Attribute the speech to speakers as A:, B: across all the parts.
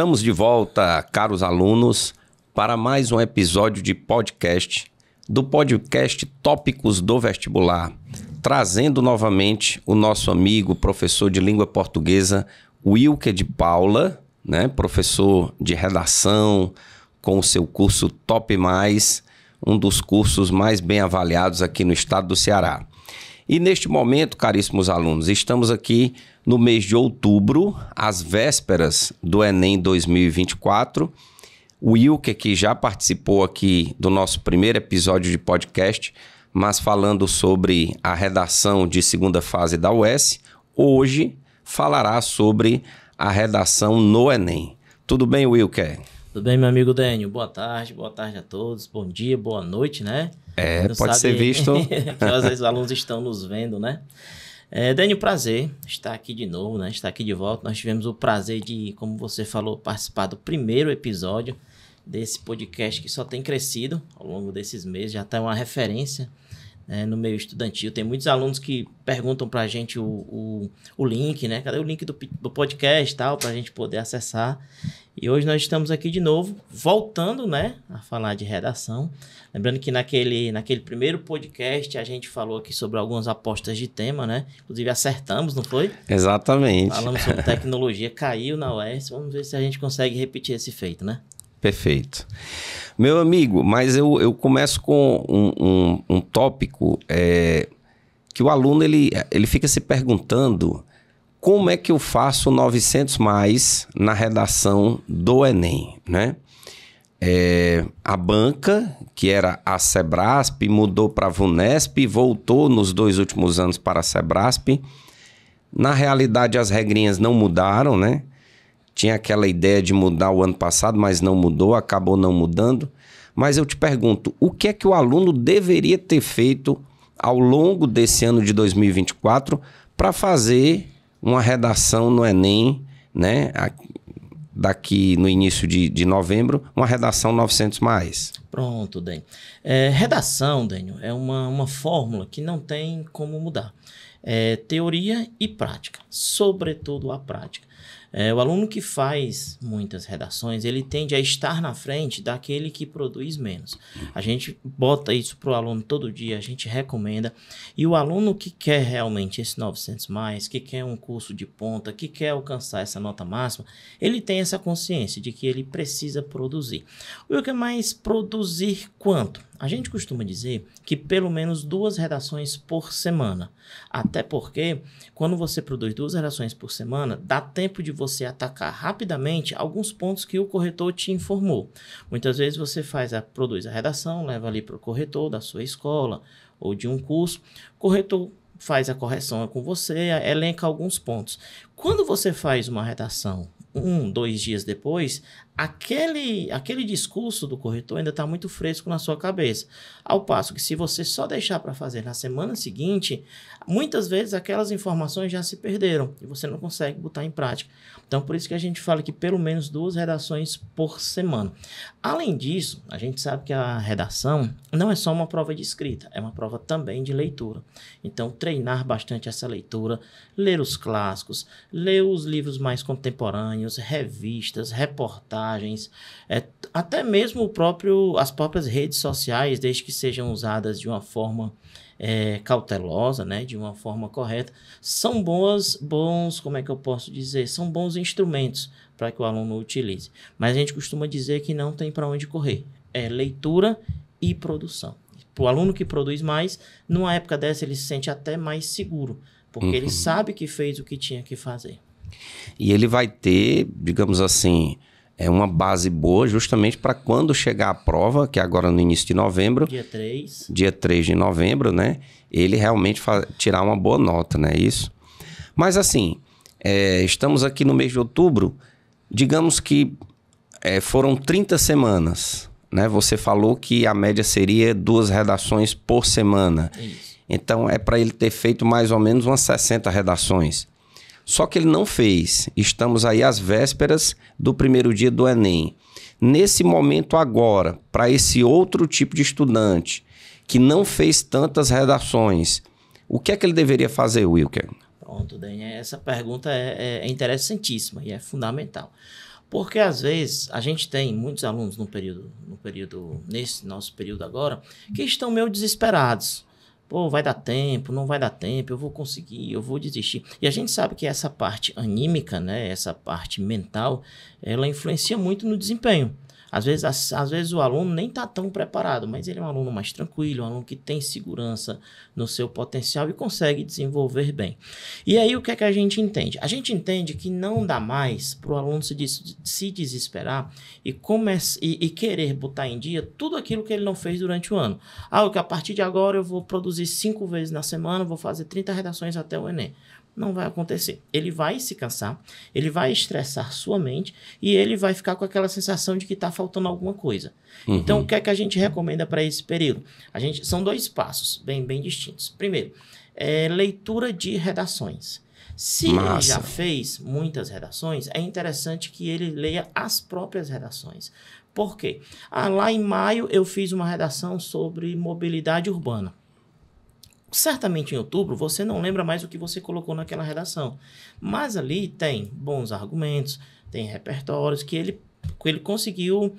A: Estamos de volta, caros alunos, para mais um episódio de podcast, do podcast Tópicos do Vestibular, trazendo novamente o nosso amigo, professor de língua portuguesa, Wilker de Paula, né? Professor de redação, com o seu curso Top Mais, um dos cursos mais bem avaliados aqui no estado do Ceará. E neste momento, caríssimos alunos, estamos aqui no mês de outubro, às vésperas do Enem 2024. O Wilker, que já participou aqui do nosso primeiro episódio de podcast, mas falando sobre a redação de segunda fase da UES, hoje falará sobre a redação no Enem. Tudo bem, Wilker?
B: Tudo bem, meu amigo Dênio? Boa tarde a todos. Bom dia, boa noite, né?
A: Pode ser visto.
B: Que às vezes os alunos estão nos vendo, né? Dênio, prazer estar aqui de novo, né? Estar aqui de volta. Nós tivemos o prazer de, como você falou, participar do primeiro episódio desse podcast que só tem crescido ao longo desses meses. Já está uma referência, né, no meio estudantil. Tem muitos alunos que perguntam para a gente o link, né? Cadê o link do podcast e tal, para a gente poder acessar. E hoje nós estamos aqui de novo, voltando, né, a falar de redação. Lembrando que naquele primeiro podcast a gente falou aqui sobre algumas apostas de tema, né? Inclusive acertamos, não foi?
A: Exatamente.
B: Falamos sobre tecnologia, caiu na UES. Vamos ver se a gente consegue repetir esse feito, né?
A: Perfeito. Meu amigo, mas eu começo com um tópico que o aluno ele fica se perguntando como é que eu faço 900 mais na redação do Enem, né? A banca, que era a Sebrasp, mudou para a Vunesp e voltou nos 2 últimos anos para a Sebrasp. Na realidade, as regrinhas não mudaram, né? Tinha aquela ideia de mudar o ano passado, mas não mudou, acabou não mudando. Mas eu te pergunto, o que é que o aluno deveria ter feito ao longo desse ano de 2024 para fazer uma redação no Enem, né? Daqui no início de novembro, uma redação 900 mais.
B: Pronto, Dênio. Redação, Dênio, é uma fórmula que não tem como mudar. Teoria e prática, sobretudo a prática. O aluno que faz muitas redações, ele tende a estar na frente daquele que produz menos. A gente bota isso para o aluno todo dia, a gente recomenda. E o aluno que quer realmente esse 900 mais, que quer um curso de ponta, que quer alcançar essa nota máxima, ele tem essa consciência de que ele precisa produzir. O que é mais produzir quanto? A gente costuma dizer que pelo menos 2 redações por semana. Até porque, quando você produz 2 redações por semana, dá tempo de você atacar rapidamente alguns pontos que o corretor te informou. Muitas vezes você produz a redação, leva ali para o corretor da sua escola ou de um curso. O corretor faz a correção com você, elenca alguns pontos. Quando você faz uma redação 2 dias depois, aquele discurso do corretor ainda está muito fresco na sua cabeça. Ao passo que se você só deixar para fazer na semana seguinte, muitas vezes aquelas informações já se perderam e você não consegue botar em prática. Então, por isso que a gente fala que pelo menos 2 redações por semana. Além disso, a gente sabe que a redação não é só uma prova de escrita, é uma prova também de leitura. Então, treinar bastante essa leitura, ler os clássicos, ler os livros mais contemporâneos, revistas, reportagens, até mesmo as próprias redes sociais, desde que sejam usadas de uma forma cautelosa, né, de uma forma correta, são como é que eu posso dizer? São bons instrumentos para que o aluno utilize. Mas a gente costuma dizer que não tem para onde correr. É leitura e produção. Para o aluno que produz mais, numa época dessa ele se sente até mais seguro, porque ele sabe que fez o que tinha que fazer.
A: E ele vai ter, digamos assim, uma base boa justamente para quando chegar a prova, que é agora no início de novembro. Dia 3 de novembro, né? Ele realmente tirar uma boa nota, né? Isso. Mas assim, estamos aqui no mês de outubro, digamos que foram 30 semanas, né? Você falou que a média seria 2 redações por semana.
B: Isso.
A: Então é para ele ter feito mais ou menos umas 60 redações. Só que ele não fez. Estamos aí às vésperas do primeiro dia do Enem. Nesse momento agora, para esse outro tipo de estudante que não fez tantas redações, o que é que ele deveria fazer, Wilker?
B: Pronto, Daniel. Essa pergunta é interessantíssima e é fundamental. Porque às vezes a gente tem muitos alunos nesse nosso período agora, que estão meio desesperados. Pô, vai dar tempo, não vai dar tempo, eu vou conseguir, eu vou desistir. E a gente sabe que essa parte anímica, né, essa parte mental, ela influencia muito no desempenho. Às vezes o aluno nem está tão preparado, mas ele é um aluno mais tranquilo, um aluno que tem segurança no seu potencial e consegue desenvolver bem. E aí o que é que a gente entende? A gente entende que não dá mais para o aluno se desesperar e querer botar em dia tudo aquilo que ele não fez durante o ano. Que a partir de agora eu vou produzir 5 vezes na semana, vou fazer 30 redações até o Enem. Não vai acontecer. Ele vai se cansar, ele vai estressar sua mente e ele vai ficar com aquela sensação de que está faltando alguma coisa. Uhum. Então, o que é que a gente recomenda para esse período? São 2 passos bem distintos. Primeiro, leitura de redações. Se ele já fez muitas redações, é interessante que ele leia as próprias redações. Por quê? Lá em maio eu fiz uma redação sobre mobilidade urbana. Certamente em outubro você não lembra mais o que você colocou naquela redação. Mas ali tem bons argumentos, tem repertórios que ele conseguiu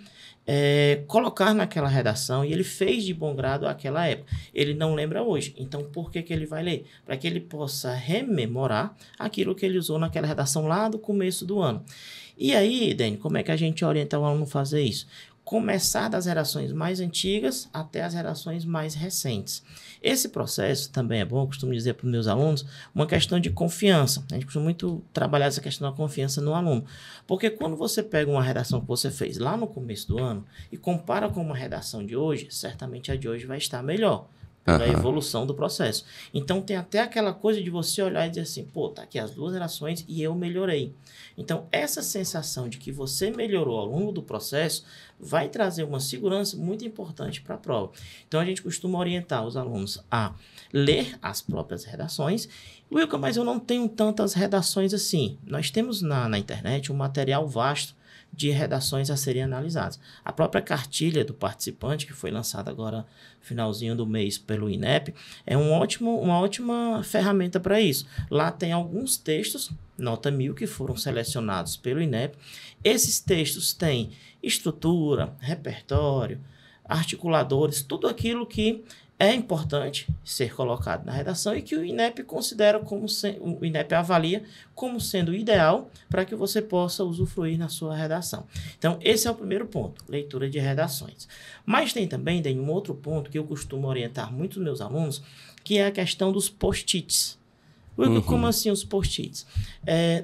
B: colocar naquela redação e ele fez de bom grado àquela época. Ele não lembra hoje. Então, por que ele vai ler? Para que ele possa rememorar aquilo que ele usou naquela redação lá do começo do ano. E aí, Dani, como é que a gente orienta o aluno a fazer isso? Começar das redações mais antigas até as redações mais recentes. Esse processo também é bom, eu costumo dizer para os meus alunos, uma questão de confiança. A gente costuma muito trabalhar essa questão da confiança no aluno. Porque quando você pega uma redação que você fez lá no começo do ano e compara com uma redação de hoje, certamente a de hoje vai estar melhor. Da evolução do processo. Então, tem até aquela coisa de você olhar e dizer assim, pô, tá aqui as 2 redações e eu melhorei. Então, essa sensação de que você melhorou ao longo do processo vai trazer uma segurança muito importante para a prova. Então, a gente costuma orientar os alunos a ler as próprias redações. Wilker, mas eu não tenho tantas redações assim. Nós temos na internet um material vasto de redações a serem analisadas. A própria cartilha do participante, que foi lançada agora no finalzinho do mês pelo INEP, é uma ótima ferramenta para isso. Lá tem alguns textos, nota 1000, que foram selecionados pelo INEP. Esses textos têm estrutura, repertório, articuladores, tudo aquilo que é importante ser colocado na redação e que o INEP considera o INEP avalia como sendo ideal para que você possa usufruir na sua redação. Então, esse é o primeiro ponto, leitura de redações. Mas tem também um outro ponto que eu costumo orientar muitos meus alunos, que é a questão dos post-its. Como assim os post-its?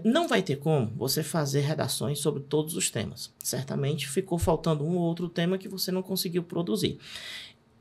B: Não vai ter como você fazer redações sobre todos os temas. Certamente ficou faltando um ou outro tema que você não conseguiu produzir.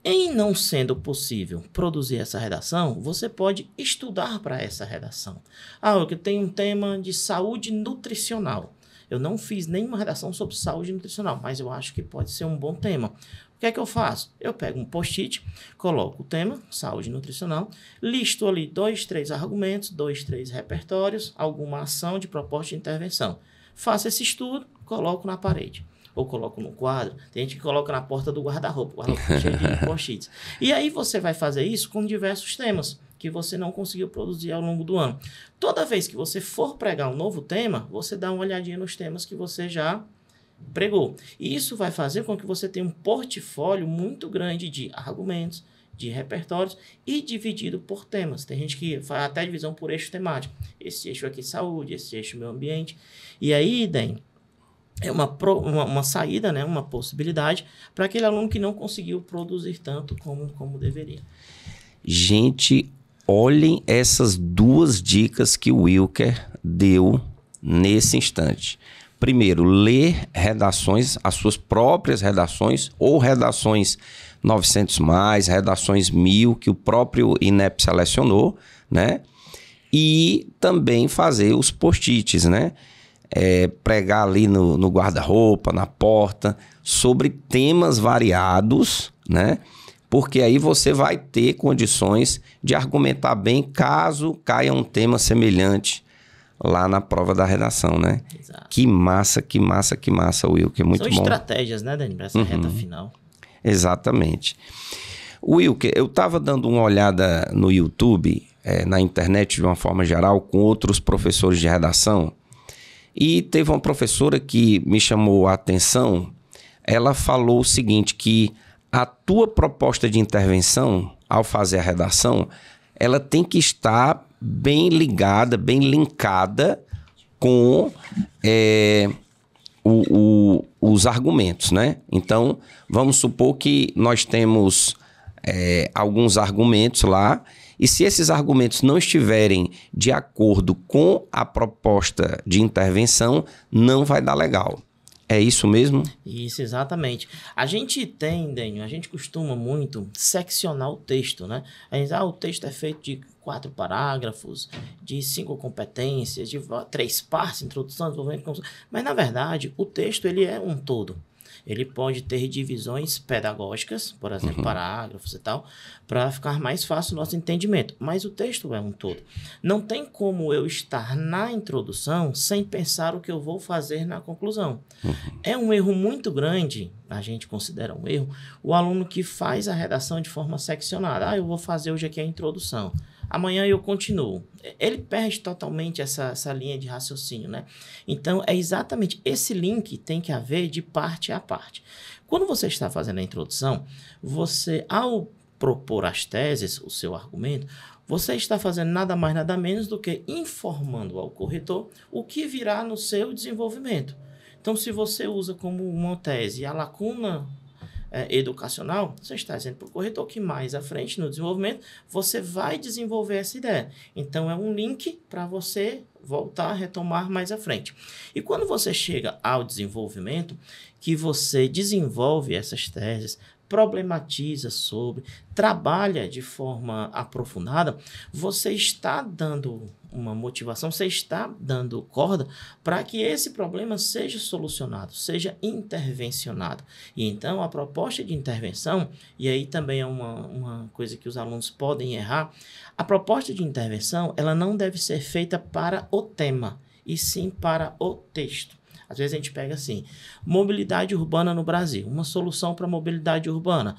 B: Em não sendo possível produzir essa redação, você pode estudar para essa redação. Eu tenho um tema de saúde nutricional. Eu não fiz nenhuma redação sobre saúde nutricional, mas eu acho que pode ser um bom tema. O que é que eu faço? Eu pego um post-it, coloco o tema, saúde nutricional, listo ali 2, 3 argumentos, 2, 3 repertórios, alguma ação de proposta de intervenção. Faço esse estudo, coloco na parede. Ou coloco no quadro, tem gente que coloca na porta do guarda-roupa cheio de post-its. E aí você vai fazer isso com diversos temas que você não conseguiu produzir ao longo do ano. Toda vez que você for pregar um novo tema, você dá uma olhadinha nos temas que você já pregou. E isso vai fazer com que você tenha um portfólio muito grande de argumentos, de repertórios e dividido por temas. Tem gente que faz até divisão por eixo temático. Esse eixo aqui saúde, esse eixo meio ambiente. E aí, Dan, é uma saída, né? Uma possibilidade para aquele aluno que não conseguiu produzir tanto como deveria.
A: Gente, olhem essas 2 dicas que o Wilker deu nesse instante. Primeiro, ler redações, as suas próprias redações ou redações 900+, redações 1000 que o próprio INEP selecionou, né? E também fazer os post-its, né? Pregar ali no guarda-roupa, na porta, sobre temas variados, né? Porque aí você vai ter condições de argumentar bem caso caia um tema semelhante lá na prova da redação, né?
B: Exato.
A: Que massa, Wilker, muito bom.
B: São estratégias, né, Dani, para essa reta final.
A: Exatamente. Wilker, eu estava dando uma olhada no YouTube, na internet de uma forma geral, com outros professores de redação, E teve uma professora que me chamou a atenção, ela falou o seguinte, que a tua proposta de intervenção, ao fazer a redação, ela tem que estar bem ligada, bem linkada com os argumentos, né? Então, vamos supor que nós temos alguns argumentos lá, e se esses argumentos não estiverem de acordo com a proposta de intervenção, não vai dar legal. É isso mesmo?
B: Isso, exatamente. A gente tem, Dênio, a gente costuma muito seccionar o texto, né? A gente, o texto é feito de 4 parágrafos, de 5 competências, de 3 partes, introdução, desenvolvimento, mas na verdade o texto ele é um todo. Ele pode ter divisões pedagógicas, por exemplo, parágrafos e tal, para ficar mais fácil o nosso entendimento. Mas o texto é um todo. Não tem como eu estar na introdução sem pensar o que eu vou fazer na conclusão. É um erro muito grande, a gente considera um erro, o aluno que faz a redação de forma seccionada. Eu vou fazer hoje aqui a introdução. Amanhã eu continuo. Ele perde totalmente essa linha de raciocínio, né? Então, é exatamente esse link tem que haver de parte a parte. Quando você está fazendo a introdução, você, ao propor as teses, o seu argumento, você está fazendo nada mais, nada menos do que informando ao corretor o que virá no seu desenvolvimento. Então, se você usa como uma tese a lacuna educacional, você está dizendo para o corretor que mais à frente no desenvolvimento você vai desenvolver essa ideia. Então é um link para você voltar a retomar mais à frente. E quando você chega ao desenvolvimento, que você desenvolve essas teses, problematiza sobre, trabalha de forma aprofundada, você está dando uma motivação, você está dando corda para que esse problema seja solucionado, seja intervencionado. E então a proposta de intervenção, e aí também é uma coisa que os alunos podem errar, a proposta de intervenção ela não deve ser feita para o tema, e sim para o texto. Às vezes a gente pega assim, mobilidade urbana no Brasil, uma solução para a mobilidade urbana,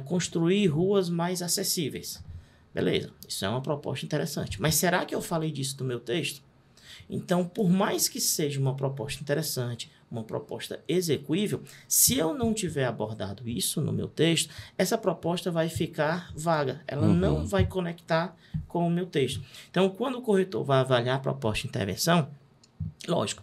B: construir ruas mais acessíveis. Beleza, isso é uma proposta interessante. Mas será que eu falei disso no meu texto? Então, por mais que seja uma proposta interessante, uma proposta execuível, se eu não tiver abordado isso no meu texto, essa proposta vai ficar vaga. Ela não vai conectar com o meu texto. Então, quando o corretor vai avaliar a proposta de intervenção, lógico,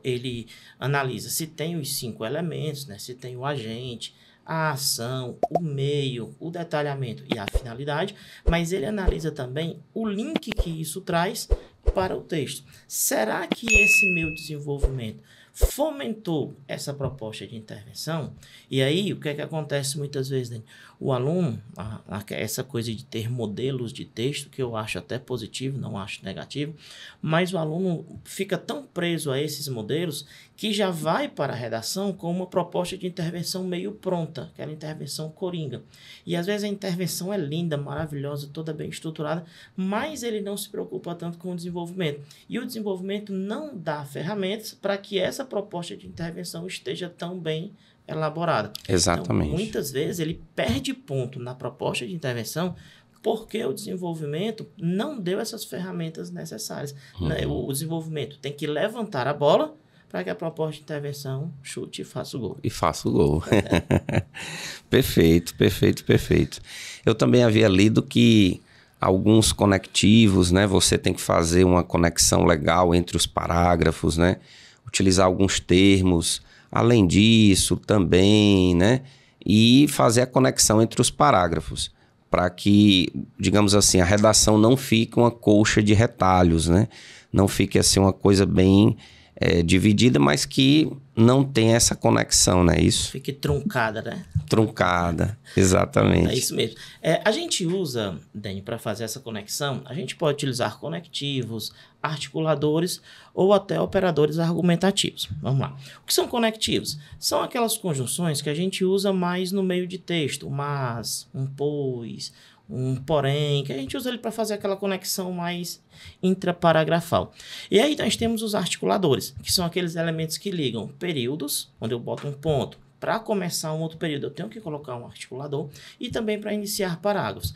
B: ele analisa se tem os 5 elementos, né? Se tem o agente, a ação, o meio, o detalhamento e a finalidade, mas ele analisa também o link que isso traz para o texto. Será que esse meu desenvolvimento fomentou essa proposta de intervenção? E aí, o que é que acontece muitas vezes, Dani? O aluno, essa coisa de ter modelos de texto, que eu acho até positivo, não acho negativo, mas o aluno fica tão preso a esses modelos que já vai para a redação com uma proposta de intervenção meio pronta, aquela intervenção coringa. E às vezes a intervenção é linda, maravilhosa, toda bem estruturada, mas ele não se preocupa tanto com o desenvolvimento. E o desenvolvimento não dá ferramentas para que essa proposta de intervenção esteja tão bem elaborada.
A: Exatamente.
B: Então, muitas vezes ele perde ponto na proposta de intervenção porque o desenvolvimento não deu essas ferramentas necessárias. O desenvolvimento tem que levantar a bola para que a proposta de intervenção chute e faça o gol.
A: E faça o gol. Perfeito, perfeito, perfeito. Eu também havia lido que alguns conectivos, né? Você tem que fazer uma conexão legal entre os parágrafos, né? Utilizar alguns termos. Além disso, também, né? E fazer a conexão entre os parágrafos, para que, digamos assim, a redação não fique uma colcha de retalhos, né? Não fique assim uma coisa bem dividida, mas que não tem essa conexão, não é isso?
B: Fique truncada, né?
A: Truncada, exatamente.
B: É isso mesmo. A gente usa, Dani, para fazer essa conexão, a gente pode utilizar conectivos, articuladores ou até operadores argumentativos. Vamos lá. O que são conectivos? São aquelas conjunções que a gente usa mais no meio de texto, mas, um pois, um porém, que a gente usa ele para fazer aquela conexão mais intraparagrafal. E aí nós temos os articuladores, que são aqueles elementos que ligam períodos, onde eu boto um ponto. Para começar um outro período, eu tenho que colocar um articulador e também para iniciar parágrafos.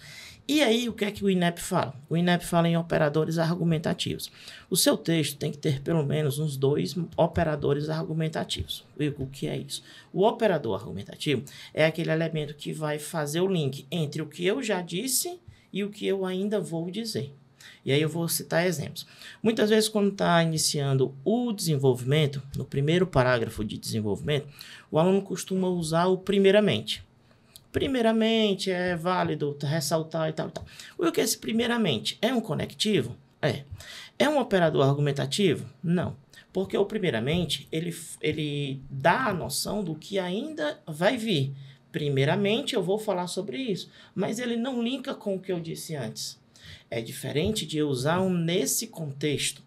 B: E aí, o que é que o INEP fala? O INEP fala em operadores argumentativos. O seu texto tem que ter pelo menos uns 2 operadores argumentativos. E o que é isso? O operador argumentativo é aquele elemento que vai fazer o link entre o que eu já disse e o que eu ainda vou dizer. E aí eu vou citar exemplos. Muitas vezes, quando está iniciando o desenvolvimento, no primeiro parágrafo de desenvolvimento, o aluno costuma usar o primeiramente. Primeiramente é válido ressaltar e tal, e tal. O que é esse primeiramente? É um conectivo? É. É um operador argumentativo? Não. Porque o primeiramente, ele dá a noção do que ainda vai vir. Primeiramente, eu vou falar sobre isso, mas ele não linka com o que eu disse antes. É diferente de eu usar um nesse contexto.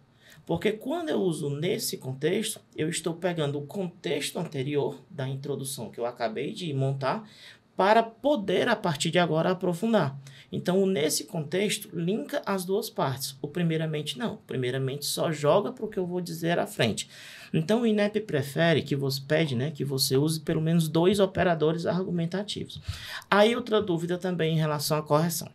B: Porque quando eu uso nesse contexto, eu estou pegando o contexto anterior da introdução que eu acabei de montar para poder, a partir de agora, aprofundar. Então, nesse contexto, linka as duas partes. O primeiramente não. O primeiramente só joga para o que eu vou dizer à frente. Então, o INEP prefere que você pede, né, que você use pelo menos 2 operadores argumentativos. Aí, outra dúvida também em relação à correção.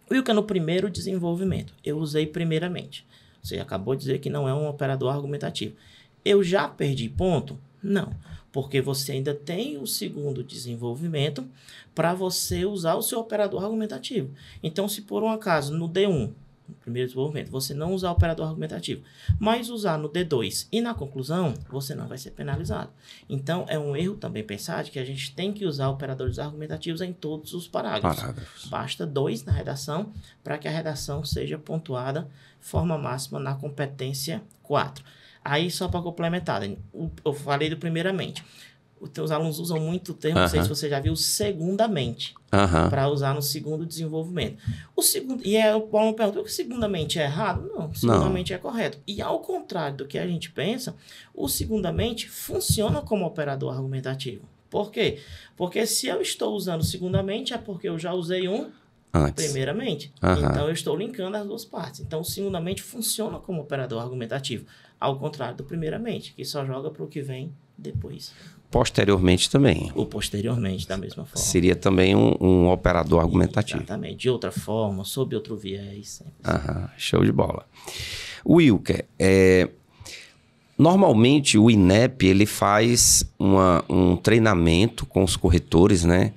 B: O que é no primeiro desenvolvimento? Eu usei primeiramente. Você acabou de dizer que não é um operador argumentativo. Eu já perdi ponto? Não. Porque você ainda tem o segundo desenvolvimento para você usar o seu operador argumentativo. Então, se por um acaso no D1, no primeiro desenvolvimento, você não usar o operador argumentativo, mas usar no D2 e na conclusão, você não vai ser penalizado. Então, é um erro também pensar de que a gente tem que usar operadores argumentativos em todos os parágrafos. Basta 2 na redação para que a redação seja pontuada forma máxima na competência 4. Aí, só para complementar, eu falei do primeiramente. Os teus alunos usam muito o termo, não sei se você já viu, segundamente, para usar no segundo desenvolvimento. O segundo, e o aluno pergunta, o segundamente é errado? Não, segundamente é correto. E ao contrário do que a gente pensa, o segundamente funciona como operador argumentativo. Por quê? Porque se eu estou usando segundamente, é porque eu já usei primeiramente. Então, eu estou linkando as duas partes. Então, o segundamente funciona como operador argumentativo, ao contrário do primeiramente, que só joga para o que vem depois.
A: Posteriormente também.
B: Ou posteriormente, da mesma forma.
A: Seria também um operador argumentativo.
B: Exatamente. De outra forma, sob outro viés.
A: Show de bola. Wilker, normalmente o INEP ele faz um treinamento com os corretores, né?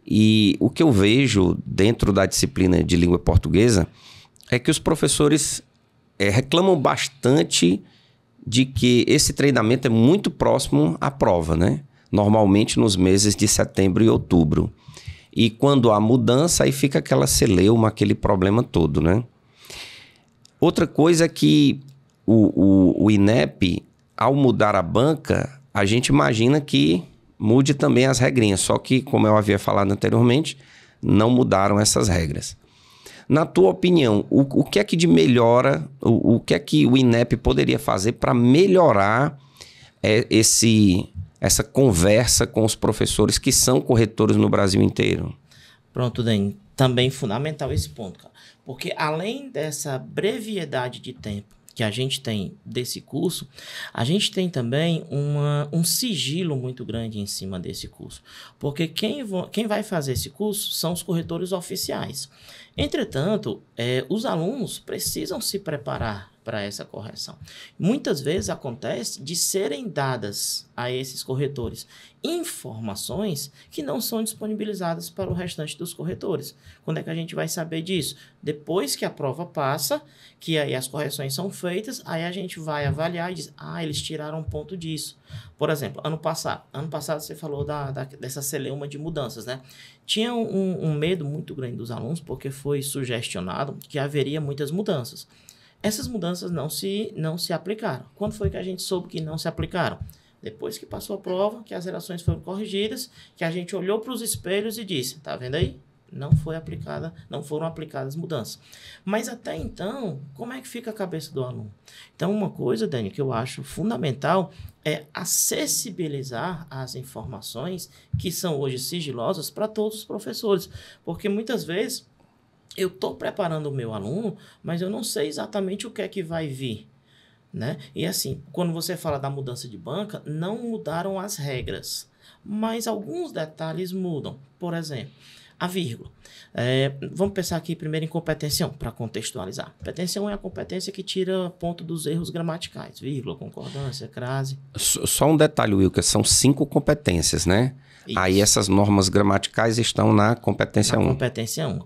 A: E o que eu vejo dentro da disciplina de língua portuguesa é que os professores reclamam bastante de que esse treinamento é muito próximo à prova, né? Normalmente nos meses de setembro e outubro. E quando há mudança, aí fica aquela celeuma, aquele problema todo, né? Outra coisa é que o INEP, ao mudar a banca, a gente imagina que mude também as regrinhas, só que, como eu havia falado anteriormente, não mudaram essas regras. Na tua opinião, o que é que de melhora, o que é que o INEP poderia fazer para melhorar essa conversa com os professores que são corretores no Brasil inteiro?
B: Pronto, Dani. Também fundamental esse ponto, cara. Porque além dessa brevidade de tempo que a gente tem desse curso, a gente tem também um sigilo muito grande em cima desse curso. Porque quem vai fazer esse curso são os corretores oficiais. Entretanto, os alunos precisam se preparar para essa correção. Muitas vezes acontece de serem dadas a esses corretores informações que não são disponibilizadas para o restante dos corretores. Quando é que a gente vai saber disso? Depois que a prova passa, que aí as correções são feitas, aí a gente vai avaliar e diz, eles tiraram um ponto disso. Por exemplo, ano passado você falou dessa celeuma de mudanças, né? Tinha um medo muito grande dos alunos, porque foi sugestionado que haveria muitas mudanças. Essas mudanças não se aplicaram. Quando foi que a gente soube que não se aplicaram? Depois que passou a prova, que as redações foram corrigidas, que a gente olhou para os espelhos e disse, tá vendo aí? Não foram aplicadas mudanças. Mas até então, como é que fica a cabeça do aluno? Então, uma coisa, Dani, que eu acho fundamental é acessibilizar as informações que são hoje sigilosas para todos os professores. Porque muitas vezes eu estou preparando o meu aluno, mas eu não sei exatamente o que é que vai vir, né? E assim, quando você fala da mudança de banca, não mudaram as regras, mas alguns detalhes mudam. Por exemplo, A vírgula. Vamos pensar aqui primeiro em competência 1, para contextualizar. Competência 1 é a competência que tira ponto dos erros gramaticais. Vírgula, concordância, crase.
A: Só um detalhe, Wilker, são 5 competências, né?
B: Isso.
A: Aí essas normas gramaticais estão na competência 1.
B: Competência 1.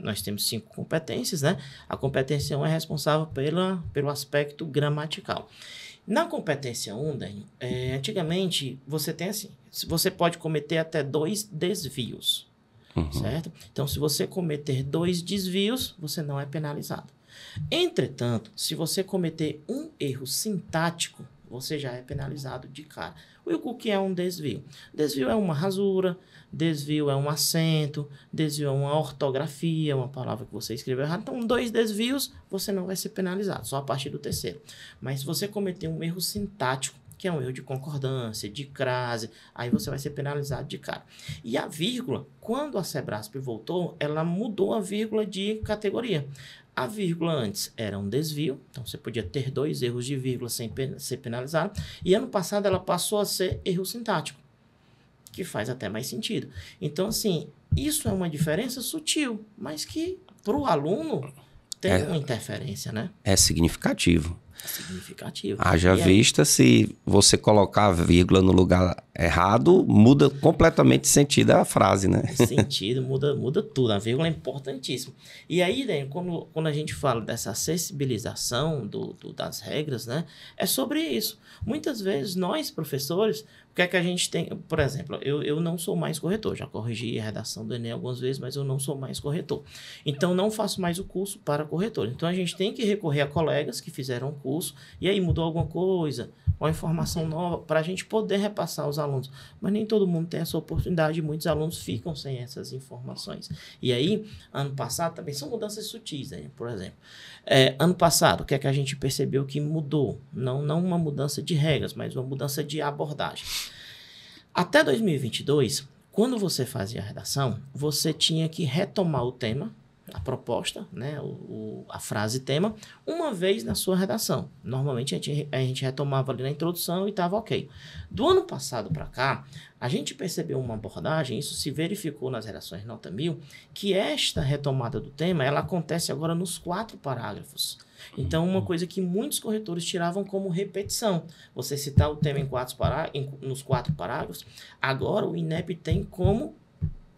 B: Nós temos 5 competências, né? A competência 1 é responsável pelo aspecto gramatical. Na competência 1, Daniel, antigamente você tem assim, você pode cometer até 2 desvios, certo? Então, se você cometer 2 desvios, você não é penalizado. Entretanto, se você cometer um erro sintático, você já é penalizado de cara. O que é um desvio? Desvio é uma rasura, desvio é um acento, desvio é uma ortografia, uma palavra que você escreveu errado. Então, 2 desvios, você não vai ser penalizado, só a partir do terceiro. Mas se você cometer um erro sintático, que é um erro de concordância, de crase, aí você vai ser penalizado de cara. E a vírgula, quando a Sebrasp voltou, ela mudou a vírgula de categoria. A vírgula antes era um desvio, então você podia ter 2 erros de vírgula sem ser penalizado. E ano passado ela passou a ser erro sintático, que faz até mais sentido. Então, assim, isso é uma diferença sutil, mas que para o aluno tem uma interferência, né?
A: É significativo.
B: Significativo.
A: Haja vista, se você colocar a vírgula no lugar errado, muda completamente o sentido da frase, né?
B: Sentido, muda tudo. A vírgula é importantíssima. E aí, né, quando a gente fala dessa acessibilização das regras, né, é sobre isso. Muitas vezes, nós, professores, o que é que a gente tem... Por exemplo, eu não sou mais corretor. Já corrigi a redação do Enem algumas vezes, mas eu não sou mais corretor. Então, não faço mais o curso para corretor. Então, a gente tem que recorrer a colegas que fizeram o curso, e aí mudou alguma coisa, uma informação nova, para a gente poder repassar aos alunos. Mas nem todo mundo tem essa oportunidade, e muitos alunos ficam sem essas informações. E aí, ano passado, também são mudanças sutis, né? Por exemplo. Ano passado, o que é que a gente percebeu que mudou? Não uma mudança de regras, mas uma mudança de abordagem. Até 2022, quando você fazia a redação, você tinha que retomar o tema, a proposta, né, a frase tema, uma vez na sua redação. Normalmente a gente retomava ali na introdução e estava ok. Do ano passado para cá, a gente percebeu uma abordagem, isso se verificou nas redações nota 1000, que esta retomada do tema, ela acontece agora nos 4 parágrafos. Então, uma coisa que muitos corretores tiravam como repetição. Você citar o tema nos 4 parágrafos, agora o INEP tem como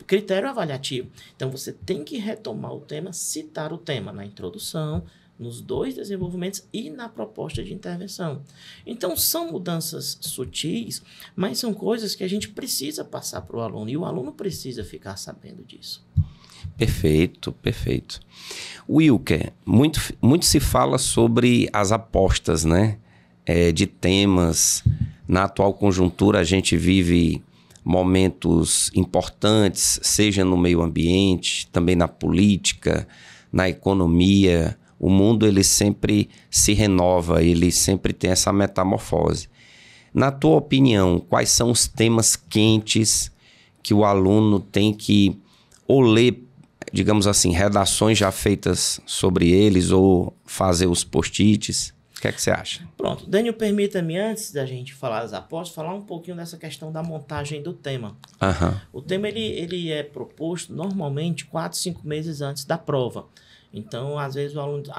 B: critério avaliativo. Então, você tem que retomar o tema, citar o tema na introdução, nos 2 desenvolvimentos e na proposta de intervenção. Então, são mudanças sutis, mas são coisas que a gente precisa passar para o aluno, e o aluno precisa ficar sabendo disso.
A: Perfeito, perfeito. Wilker, muito se fala sobre as apostas, né? De temas. Na atual conjuntura, a gente vive momentos importantes, seja no meio ambiente, também na política, na economia. O mundo ele sempre se renova, ele sempre tem essa metamorfose. Na tua opinião, quais são os temas quentes que o aluno tem que ou ler, digamos assim, redações já feitas sobre eles ou fazer os post-its? O que é que você acha?
B: Pronto. Daniel, permita-me, antes da gente falar das apostas, falar um pouquinho dessa questão da montagem do tema. O tema ele é proposto normalmente 4, 5 meses antes da prova. Então, às vezes o aluno diz,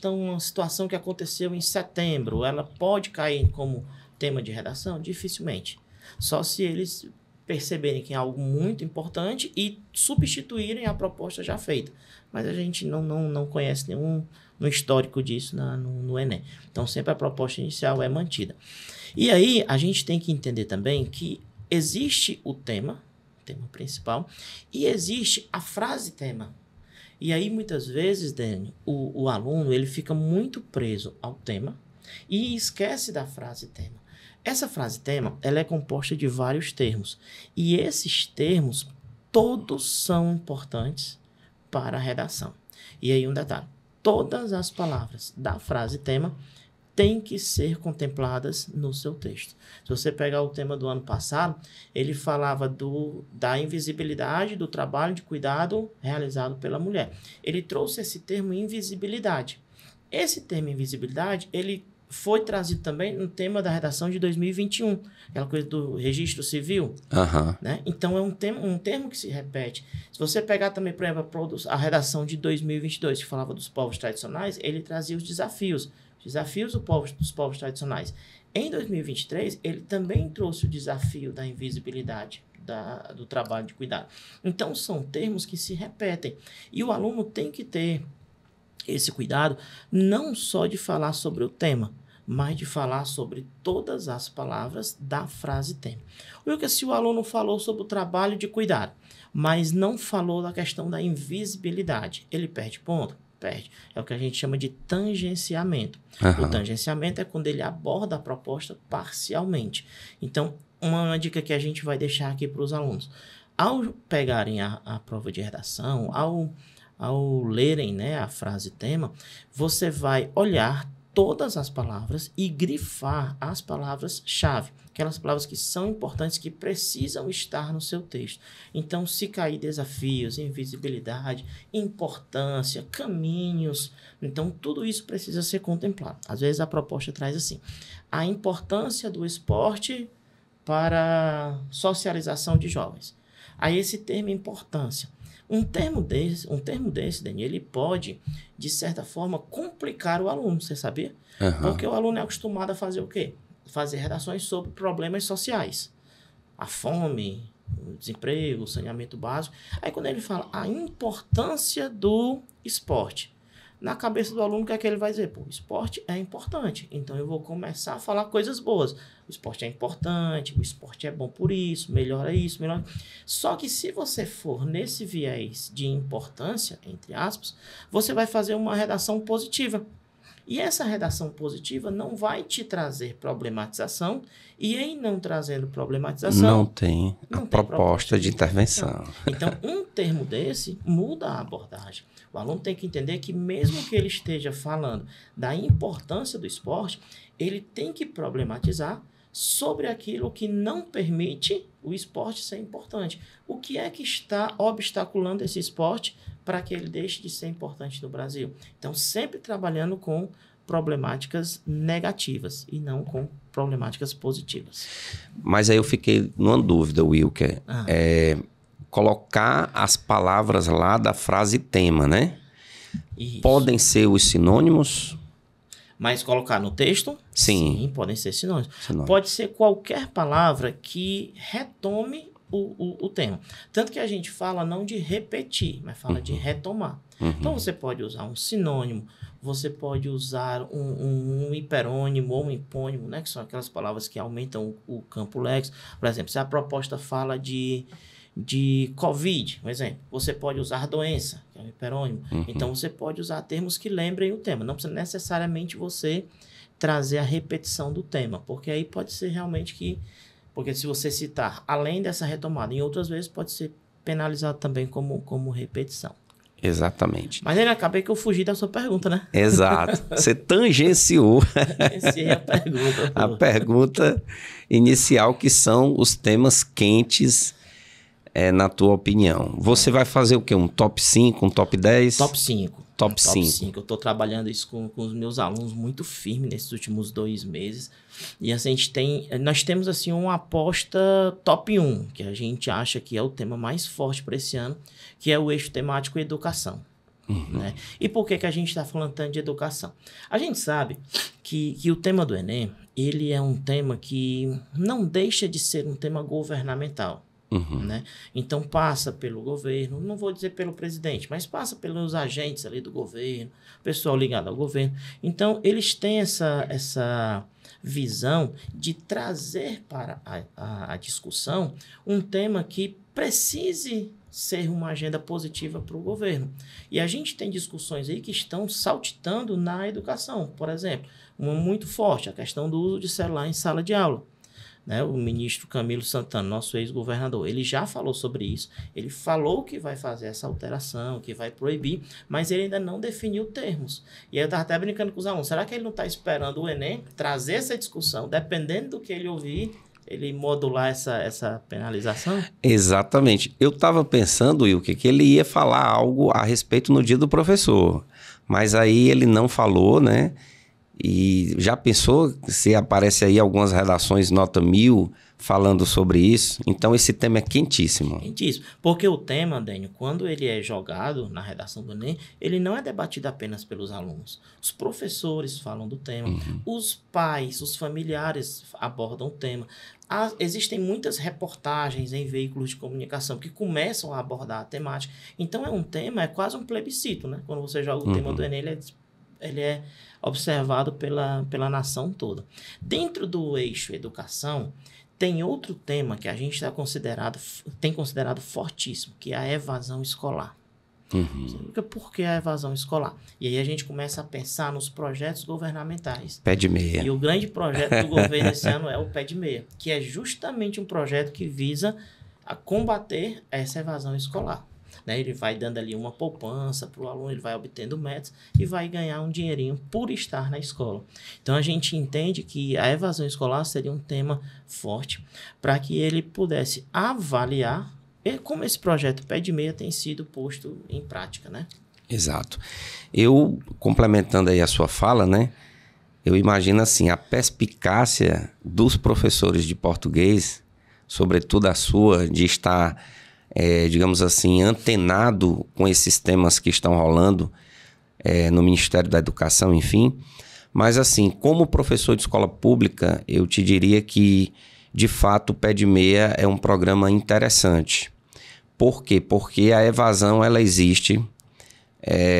B: uma situação que aconteceu em setembro, ela pode cair como tema de redação? Dificilmente. Só se eles perceberem que é algo muito importante e substituírem a proposta já feita. Mas a gente não conhece nenhum histórico disso no Enem. Então, sempre a proposta inicial é mantida. E aí, a gente tem que entender também que existe o tema principal, e existe a frase tema. E aí, muitas vezes, Dani, o aluno ele fica muito preso ao tema e esquece da frase tema. Essa frase tema ela é composta de vários termos. E esses termos, todos são importantes para a redação. E aí um detalhe, todas as palavras da frase tema têm que ser contempladas no seu texto. Se você pegar o tema do ano passado, ele falava da invisibilidade do trabalho de cuidado realizado pela mulher. Ele trouxe esse termo invisibilidade. Esse termo invisibilidade, ele foi trazido também no tema da redação de 2021, aquela coisa do registro civil. Né? Então, é um termo que se repete. Se você pegar também, por exemplo, a redação de 2022, que falava dos povos tradicionais, ele trazia os desafios dos povos tradicionais. Em 2023, ele também trouxe o desafio da invisibilidade, do trabalho de cuidado. Então, são termos que se repetem. E o aluno tem que ter esse cuidado, não só de falar sobre o tema, mas de falar sobre todas as palavras da frase tema. Porque se o aluno falou sobre o trabalho de cuidado, mas não falou da questão da invisibilidade, ele perde ponto? Perde. É o que a gente chama de tangenciamento. O tangenciamento é quando ele aborda a proposta parcialmente. Então, uma dica que a gente vai deixar aqui para os alunos. Ao pegarem a prova de redação, ao lerem, né, a frase tema, você vai olhar todas as palavras e grifar as palavras-chave, aquelas palavras que são importantes, que precisam estar no seu texto. Então, se cair desafios, invisibilidade, importância, caminhos, então tudo isso precisa ser contemplado. Às vezes a proposta traz assim, a importância do esporte para socialização de jovens. Aí esse termo importância. Um termo desse, Daniel, ele pode, de certa forma, complicar o aluno, você sabia? Porque o aluno é acostumado a fazer o quê? Fazer redações sobre problemas sociais. A fome, o desemprego, o saneamento básico. Aí quando ele fala a importância do esporte, na cabeça do aluno, o que é que ele vai dizer? Pô, o esporte é importante, então eu vou começar a falar coisas boas. O esporte é importante, o esporte é bom por isso, melhora isso, melhora... Só que se você for nesse viés de importância, entre aspas, você vai fazer uma redação positiva. E essa redação positiva não vai te trazer problematização, e em não trazendo problematização...
A: Não tem proposta de intervenção.
B: Então, um termo desse muda a abordagem. O aluno tem que entender que mesmo que ele esteja falando da importância do esporte, ele tem que problematizar sobre aquilo que não permite o esporte ser importante. O que é que está obstaculando esse esporte para que ele deixe de ser importante no Brasil? Então, sempre trabalhando com problemáticas negativas e não com problemáticas positivas.
A: Mas aí eu fiquei numa dúvida, Wilker. Colocar as palavras lá da frase tema, né?
B: Isso.
A: Podem ser os sinônimos?
B: Mas colocar no texto?
A: Sim,
B: podem ser sinônimos. Pode ser qualquer palavra que retome o tema. Tanto que a gente fala não de repetir, mas fala de retomar. Então, você pode usar um sinônimo, você pode usar um hiperônimo ou um hipônimo, né? Que são aquelas palavras que aumentam o campo léxico. Por exemplo, se a proposta fala de Covid, por exemplo, você pode usar doença, que é um hiperônimo. Então, você pode usar termos que lembrem o tema. Não precisa necessariamente você trazer a repetição do tema, porque aí pode ser realmente que... Porque se você citar, além dessa retomada, em outras vezes pode ser penalizado também como repetição.
A: Exatamente.
B: Mas aí acabei que eu fugi da sua pergunta, né?
A: Exato. Você tangenciou
B: Tangenciei a pergunta.
A: A pergunta inicial, que são os temas quentes, na tua opinião. Você vai fazer o quê? Um top 5, um top 10?
B: Top 5.
A: Top 5.
B: Eu estou trabalhando isso com os meus alunos muito firme nesses últimos 2 meses. E assim, nós temos assim uma aposta top 1, que a gente acha que é o tema mais forte para esse ano, que é o eixo temático educação. Né? E por que a gente está falando tanto de educação? A gente sabe que o tema do Enem, ele é um tema que não deixa de ser um tema governamental. Né? Então passa pelo governo, não vou dizer pelo presidente, mas passa pelos agentes ali do governo, pessoal ligado ao governo. Então eles têm essa visão de trazer para a discussão um tema que precise ser uma agenda positiva para o governo. E a gente tem discussões aí que estão saltitando na educação. Por exemplo, uma muito forte, a questão do uso de celular em sala de aula. Né? O ministro Camilo Santana, nosso ex-governador, ele já falou sobre isso. Ele falou que vai fazer essa alteração, que vai proibir, mas ele ainda não definiu termos. E eu estava até brincando com os alunos. Será que ele não está esperando o Enem trazer essa discussão, dependendo do que ele ouvir, ele modular essa penalização?
A: Exatamente. Eu estava pensando, Wilker, que ele ia falar algo a respeito no dia do professor. Mas aí ele não falou, né? E já pensou se aparece aí algumas redações nota 1000 falando sobre isso? Então esse tema é quentíssimo.
B: Quentíssimo. Porque o tema, Dênio, quando ele é jogado na redação do Enem, ele não é debatido apenas pelos alunos. Os professores falam do tema, os pais, os familiares abordam o tema. Existem muitas reportagens em veículos de comunicação que começam a abordar a temática. Então é um tema, é quase um plebiscito, né? Quando você joga o tema do Enem, ele é observado pela nação toda. Dentro do eixo educação, tem outro tema que a gente tem considerado fortíssimo, que é a evasão escolar. Por que a evasão escolar? E aí a gente começa a pensar nos projetos governamentais.
A: Pé de meia.
B: E o grande projeto do governo esse ano é o Pé de Meia, que é justamente um projeto que visa a combater essa evasão escolar. Né? Ele vai dando ali uma poupança para o aluno, ele vai obtendo metas e vai ganhar um dinheirinho por estar na escola. Então, a gente entende que a evasão escolar seria um tema forte para que ele pudesse avaliar como esse projeto Pé de Meia tem sido posto em prática, né?
A: Exato. Eu, complementando aí a sua fala, né? Eu imagino assim, a perspicácia dos professores de português, sobretudo a sua, de estar, digamos assim, antenado com esses temas que estão rolando no Ministério da Educação, enfim. Mas assim, como professor de escola pública, eu te diria que, de fato, o Pé de Meia é um programa interessante. Por quê? Porque a evasão, ela existe.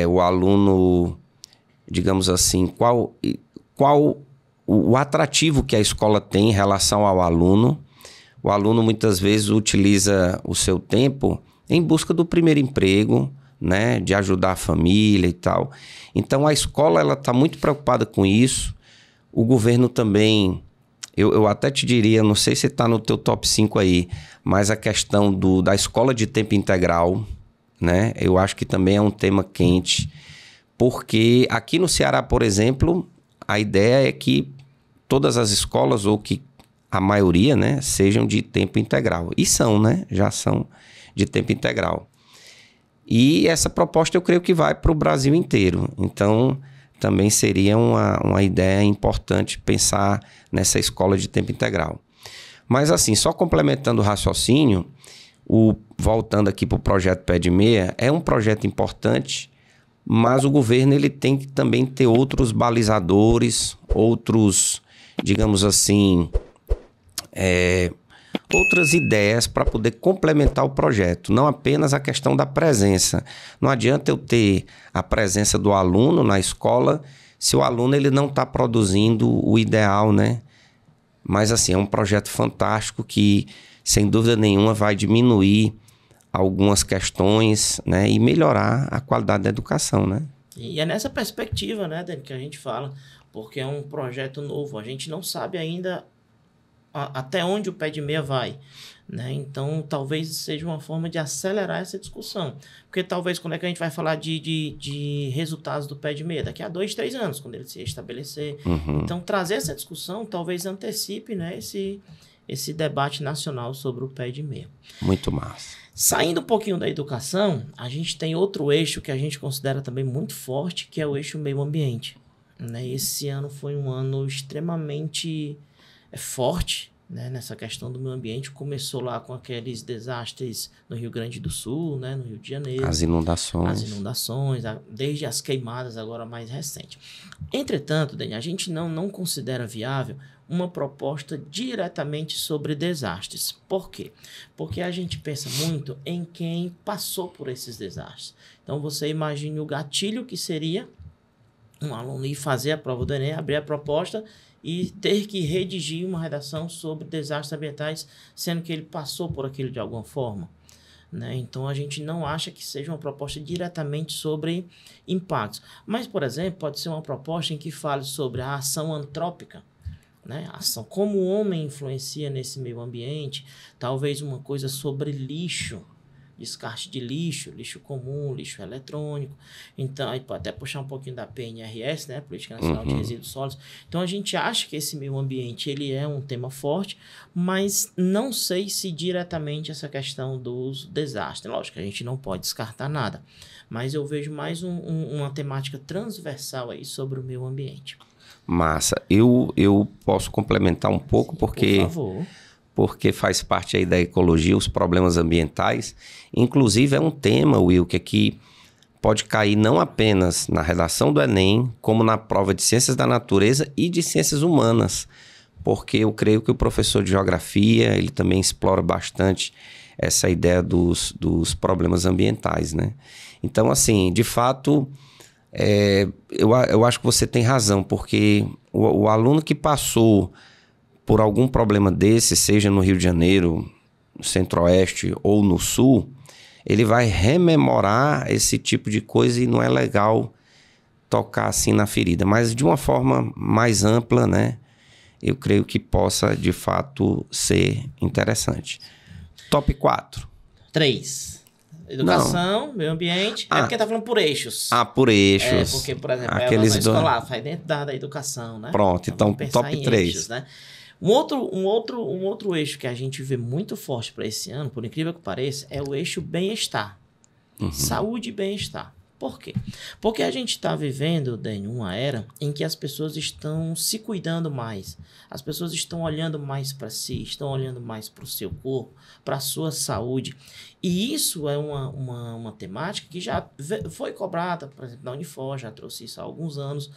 A: O aluno, digamos assim, qual o atrativo que a escola tem em relação ao aluno. O aluno muitas vezes utiliza o seu tempo em busca do primeiro emprego, né, de ajudar a família e tal. Então a escola está muito preocupada com isso. O governo também, eu até te diria, não sei se está no teu top 5 aí, mas a questão da escola de tempo integral, né, eu acho que também é um tema quente, porque aqui no Ceará, por exemplo, a ideia é que todas as escolas, ou que a maioria, né, sejam de tempo integral. E são, né? Já são de tempo integral. E essa proposta eu creio que vai para o Brasil inteiro. Então, também seria uma ideia importante pensar nessa escola de tempo integral. Mas assim, só complementando o raciocínio, voltando aqui para o projeto Pé de Meia, é um projeto importante, mas o governo ele tem que também ter outros balizadores, outros, digamos assim, outras ideias para poder complementar o projeto, não apenas a questão da presença. Não adianta eu ter a presença do aluno na escola se o aluno ele não está produzindo o ideal, né? Mas assim, é um projeto fantástico que, sem dúvida nenhuma, vai diminuir algumas questões, né, e melhorar a qualidade da educação, né?
B: E é nessa perspectiva, né, Dani, que a gente fala, porque é um projeto novo, a gente não sabe ainda até onde o Pé de Meia vai, né? Então, talvez seja uma forma de acelerar essa discussão. Porque talvez quando é que a gente vai falar de resultados do Pé de Meia? Daqui a 2, 3 anos, quando ele se estabelecer. Então, trazer essa discussão talvez antecipe, né, esse debate nacional sobre o Pé de Meia.
A: Muito massa.
B: Saindo um pouquinho da educação, a gente tem outro eixo que a gente considera também muito forte, que é o eixo meio ambiente, né? Esse ano foi um ano extremamente forte, né, nessa questão do meio ambiente. Começou lá com aqueles desastres no Rio Grande do Sul, né, no Rio de Janeiro.
A: As inundações,
B: desde as queimadas agora mais recente. Entretanto, Dani, a gente não considera viável uma proposta diretamente sobre desastres. Por quê? Porque a gente pensa muito em quem passou por esses desastres. Então, você imagine o gatilho que seria um aluno ir fazer a prova do Enem, abrir a proposta e ter que redigir uma redação sobre desastres ambientais, sendo que ele passou por aquilo de alguma forma, né? Então, a gente não acha que seja uma proposta diretamente sobre impactos. Mas, por exemplo, pode ser uma proposta em que fale sobre a ação antrópica, né? A ação, como o homem influencia nesse meio ambiente, talvez uma coisa sobre lixo, descarte de lixo, lixo comum, lixo eletrônico. Então, aí pode até puxar um pouquinho da PNRS, né, Política Nacional de Resíduos Sólidos. Então, a gente acha que esse meio ambiente ele é um tema forte, mas não sei se diretamente essa questão dos desastres. Lógico que a gente não pode descartar nada, mas eu vejo mais uma temática transversal aí sobre o meio ambiente.
A: Massa. Eu posso complementar um pouco, porque...
B: Por favor.
A: Porque faz parte aí da ecologia, os problemas ambientais. Inclusive, é um tema, Wilker, que pode cair não apenas na redação do Enem, como na prova de Ciências da Natureza e de Ciências Humanas. Porque eu creio que o professor de Geografia, ele também explora bastante essa ideia dos problemas ambientais, né? Então, assim, de fato, eu acho que você tem razão, porque o aluno que passou por algum problema desse, seja no Rio de Janeiro, no Centro-Oeste ou no Sul, ele vai rememorar esse tipo de coisa e não é legal tocar assim na ferida. Mas de uma forma mais ampla, né? Eu creio que possa, de fato, ser interessante. Top 4.
B: 3. Educação, meio ambiente. É porque tá falando por eixos.
A: Por eixos.
B: Porque, por exemplo,
A: aqueles
B: a escolar faz dentro da educação, né?
A: Pronto, então top 3.
B: Eixos, né? Um outro eixo que a gente vê muito forte para esse ano, por incrível que pareça, é o eixo bem-estar. Saúde e bem-estar. Por quê? Porque a gente está vivendo, Dênio, uma era em que as pessoas estão se cuidando mais. As pessoas estão olhando mais para si, estão olhando mais para o seu corpo, para a sua saúde. E isso é uma temática que já foi cobrada, por exemplo, da Unifor, já trouxe isso há alguns anos.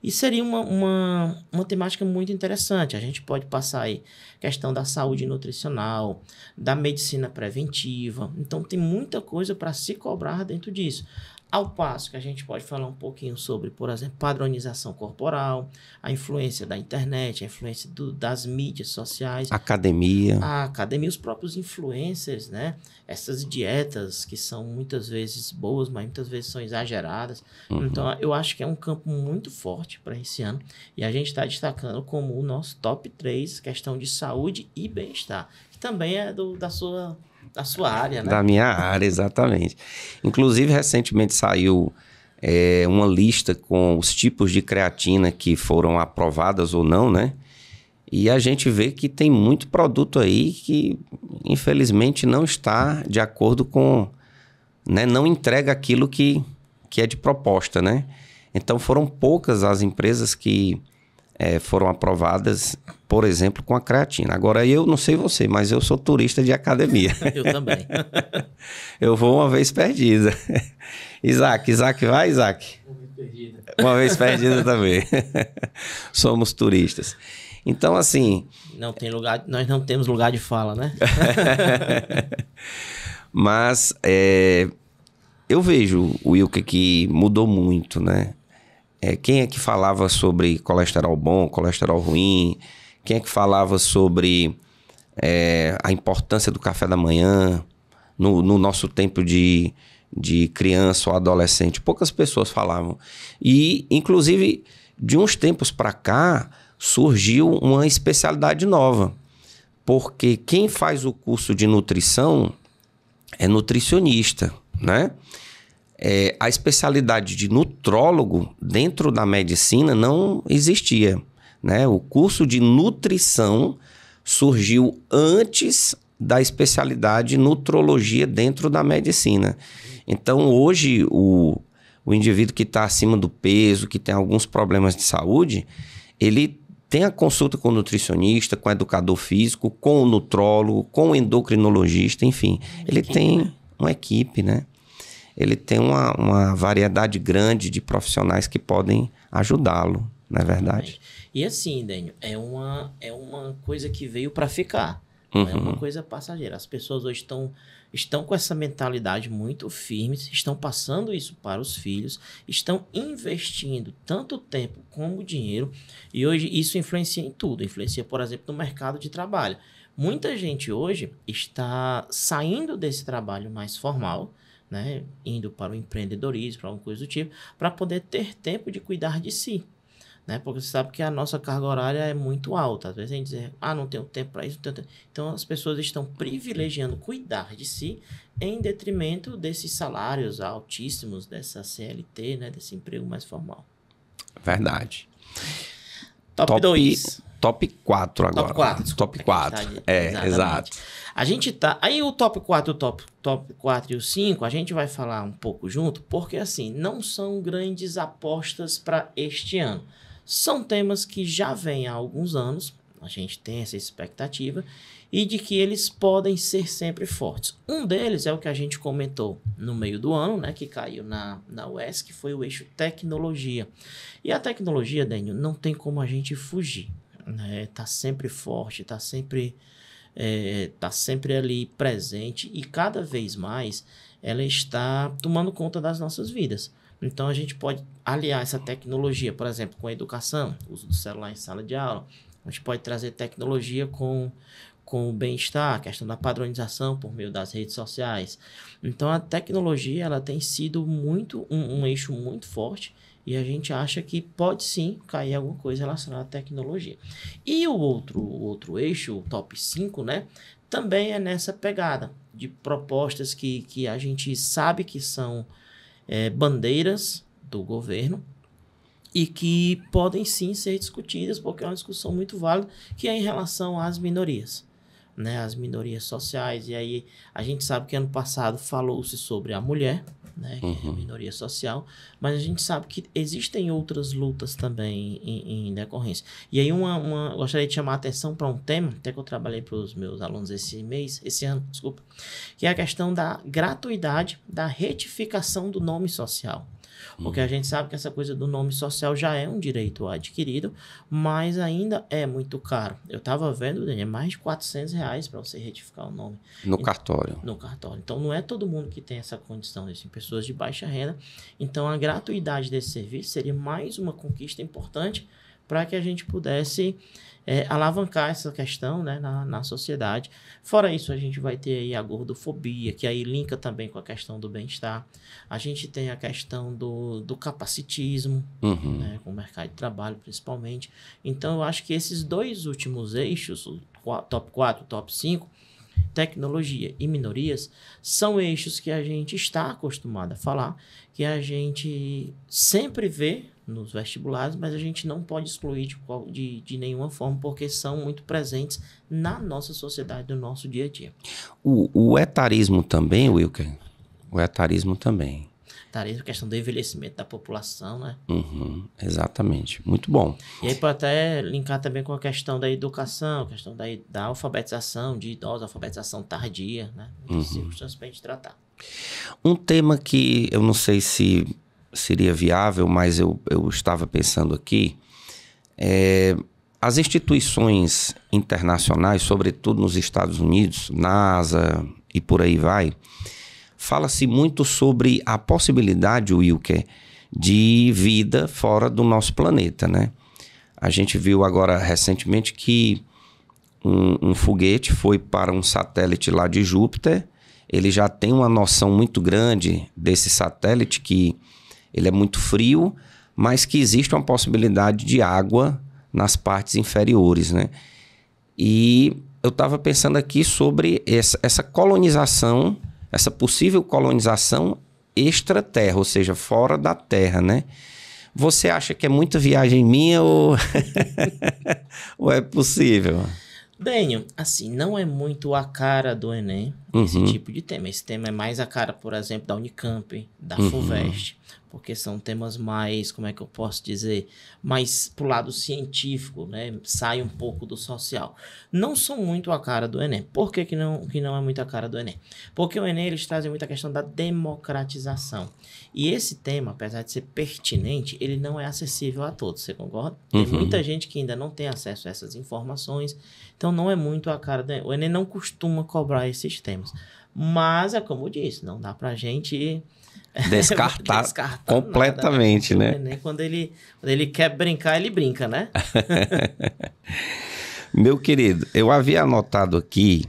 B: E seria uma temática muito interessante. A gente pode passar aí questão da saúde nutricional, da medicina preventiva. Então, tem muita coisa para se cobrar dentro disso. Ao passo que a gente pode falar um pouquinho sobre, por exemplo, padronização corporal, a influência da internet, a influência das mídias sociais.
A: Academia.
B: A academia, os próprios influencers, né? Essas dietas que são muitas vezes boas, mas muitas vezes são exageradas. Então, eu acho que é um campo muito forte para esse ano. E a gente está destacando como o nosso top 3, questão de saúde e bem-estar. Que também é da sua área, né?
A: Da minha área, exatamente. Inclusive, recentemente saiu uma lista com os tipos de creatina que foram aprovadas ou não, né? E a gente vê que tem muito produto aí que, infelizmente, não está de acordo com... né? Não entrega aquilo que é de proposta, né? Então, foram poucas as empresas que foram aprovadas, por exemplo, com a creatina. Agora, eu não sei você, mas eu sou turista de academia.
B: Eu também.
A: Eu vou uma vez perdida. Isaac, vai, Isaac?
B: Uma vez perdida.
A: Uma vez perdida também. Somos turistas. Então, assim...
B: nós não temos lugar de fala, né?
A: Mas eu vejo, Wilker, que mudou muito, né? Quem é que falava sobre colesterol bom, colesterol ruim? Quem é que falava sobre a importância do café da manhã no nosso tempo de criança ou adolescente? Poucas pessoas falavam. E, inclusive, de uns tempos para cá, surgiu uma especialidade nova. Porque quem faz o curso de nutrição é nutricionista, né? A especialidade de nutrólogo dentro da medicina não existia, né? O curso de nutrição surgiu antes da especialidade de nutrologia dentro da medicina. Então, hoje, o indivíduo que está acima do peso, que tem alguns problemas de saúde, ele tem a consulta com o nutricionista, com o educador físico, com o nutrólogo, com o endocrinologista, enfim. Ele tem uma equipe, né? Ele tem uma variedade grande de profissionais que podem ajudá-lo, não é verdade?
B: E assim, Dênio, é uma coisa que veio para ficar. Não é uma coisa passageira. As pessoas hoje estão com essa mentalidade muito firme, estão passando isso para os filhos, estão investindo tanto tempo como dinheiro, e hoje isso influencia em tudo. Influencia, por exemplo, no mercado de trabalho. Muita gente hoje está saindo desse trabalho mais formal, né, indo para o empreendedorismo, para alguma coisa do tipo, para poder ter tempo de cuidar de si. Né? Porque você sabe que a nossa carga horária é muito alta. Às vezes a gente diz, não tenho tempo para isso, não tenho tempo. Então as pessoas estão privilegiando cuidar de si em detrimento desses salários altíssimos, dessa CLT, né? Desse emprego mais formal.
A: Verdade.
B: Top 2.
A: Top 4 agora.
B: Top 4.
A: Top 4. Exato.
B: A gente tá... Aí o top 4, top 4 e o 5, a gente vai falar um pouco junto, porque assim, não são grandes apostas para este ano. são temas que já vêm há alguns anos, a gente tem essa expectativa, e de que eles podem ser sempre fortes. Um deles é o que a gente comentou no meio do ano, né, que caiu na UES, que foi o eixo tecnologia. E a tecnologia, Daniel, não tem como a gente fugir, né? Tá sempre forte, tá sempre ali presente, e cada vez mais ela está tomando conta das nossas vidas. Então a gente pode aliar essa tecnologia, por exemplo, com a educação, uso do celular em sala de aula. A gente pode trazer tecnologia com o bem-estar, a questão da padronização por meio das redes sociais. Então a tecnologia ela tem sido muito um eixo muito forte, e a gente acha que pode sim cair alguma coisa relacionada à tecnologia. E o outro eixo, o top 5, né, também é nessa pegada de propostas que a gente sabe que são bandeiras do governo, e que podem sim ser discutidas, porque é uma discussão muito válida, que é em relação às minorias, né, as minorias sociais. E aí a gente sabe que ano passado falou-se sobre a mulher, né, que é a minoria social, mas a gente sabe que existem outras lutas também em decorrência. E aí eu gostaria de chamar a atenção para um tema, até que eu trabalhei para os meus alunos esse ano, que é a questão da gratuidade da retificação do nome social. Porque a gente sabe que essa coisa do nome social já é um direito adquirido, mas ainda é muito caro. Eu estava vendo, Daniel, mais de R$400 para você retificar o nome.
A: No cartório.
B: No cartório. Então, não é todo mundo que tem essa condição, tem pessoas de baixa renda. Então, a gratuidade desse serviço seria mais uma conquista importante para que a gente pudesse alavancar essa questão, né, na sociedade. Fora isso, a gente vai ter aí a gordofobia, que aí linka também com a questão do bem-estar. A gente tem a questão do capacitismo, né, com o mercado de trabalho, principalmente. Então, eu acho que esses dois últimos eixos, o top 4, o top 5, tecnologia e minorias, são eixos que a gente está acostumado a falar, que a gente sempre vê nos vestibulares, mas a gente não pode excluir de nenhuma forma, porque são muito presentes na nossa sociedade, no nosso dia a dia.
A: O etarismo também, Wilker? O etarismo também.
B: A questão do envelhecimento da população, né?
A: Exatamente. Muito bom.
B: E aí pode até linkar também com a questão da educação, a questão da alfabetização de idosos, alfabetização tardia, né? Muitas circunstâncias para a gente tratar.
A: Um tema que eu não sei se seria viável, mas eu estava pensando aqui, as instituições internacionais, sobretudo nos Estados Unidos, NASA e por aí vai, fala-se muito sobre a possibilidade, Wilker, de vida fora do nosso planeta, né? A gente viu agora recentemente que um foguete foi para um satélite lá de Júpiter. Ele já tem uma noção muito grande desse satélite, que ele é muito frio, mas que existe uma possibilidade de água nas partes inferiores, né? E eu estava pensando aqui sobre essa colonização, essa possível colonização extraterra, ou seja, fora da Terra, né? Você acha que é muita viagem minha ou é possível?
B: Daniel, assim, não é muito a cara do Enem esse tipo de tema. Esse tema é mais a cara, por exemplo, da Unicamp, da FUVEST, porque são temas mais, como é que eu posso dizer, mais pro lado científico, né? Sai um pouco do social. Não são muito a cara do Enem. Por que não é muito a cara do Enem? Porque o Enem, eles trazem muita questão da democratização. E esse tema, apesar de ser pertinente, ele não é acessível a todos, você concorda? Tem muita gente que ainda não tem acesso a essas informações, então não é muito a cara do Enem. O Enem não costuma cobrar esses temas. Mas, é como eu disse, não dá pra gente
A: descartar completamente,
B: nada, né?
A: O
B: Enem, quando ele quer brincar, ele brinca, né?
A: Meu querido, eu havia anotado aqui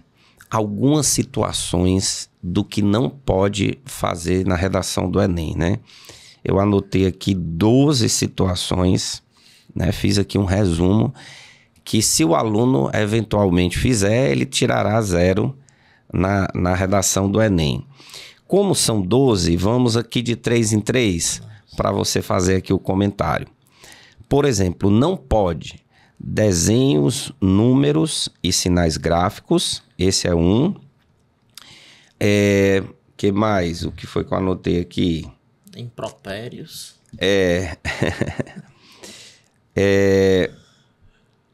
A: algumas situações do que não pode fazer na redação do Enem, né? Eu anotei aqui 12 situações, né? Fiz aqui um resumo, que se o aluno eventualmente fizer, ele tirará 0 na redação do Enem. Como são 12, vamos aqui de 3 em 3 para você fazer aqui o comentário. Por exemplo, não pode desenhos, números e sinais gráficos. Esse é um. Que mais? O que foi que eu anotei aqui?
B: Impropérios.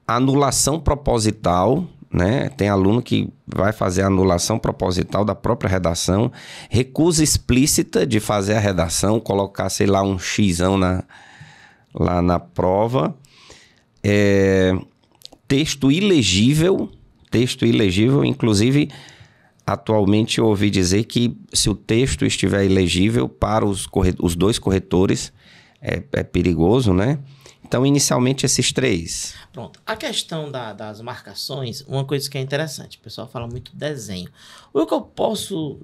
A: Anulação proposital, né? Tem aluno que vai fazer a anulação proposital da própria redação, recusa explícita de fazer a redação, colocar, sei lá, um xão lá na prova. Texto ilegível, inclusive, atualmente eu ouvi dizer que se o texto estiver ilegível para os dois corretores, é perigoso, né? Então, inicialmente, esses 3.
B: Pronto. A questão das marcações, uma coisa que é interessante, o pessoal fala muito desenho. O que eu posso...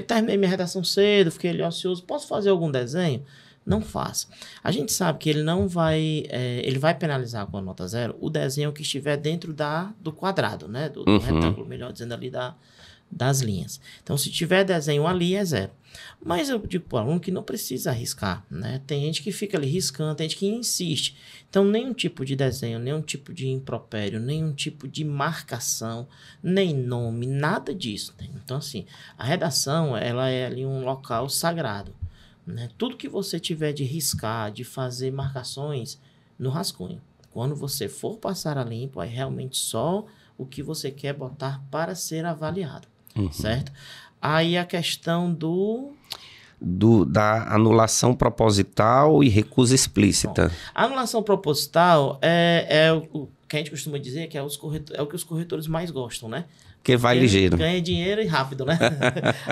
B: terminei minha redação cedo, fiquei ali ocioso, posso fazer algum desenho? Não faça. A gente sabe que ele não vai... ele vai penalizar com a nota 0 o desenho que estiver dentro do quadrado, né? Do retângulo, melhor dizendo, ali das linhas. Então, se tiver desenho ali, é 0. Mas eu digo para o aluno que não precisa arriscar, né? Tem gente que fica ali riscando, tem gente que insiste. Então, nenhum tipo de desenho, nenhum tipo de impropério, nenhum tipo de marcação, nem nome, nada disso. Né? Então, assim, a redação, ela é ali um local sagrado. Né? Tudo que você tiver de riscar, de fazer marcações no rascunho. Quando você for passar a limpo, é realmente só o que você quer botar para ser avaliado. Certo? Aí a questão
A: da anulação proposital e recusa explícita.
B: Bom, a anulação proposital é o que a gente costuma dizer que é o que os corretores mais gostam, né?
A: Porque vai ligeiro.
B: Ganha dinheiro e rápido, né?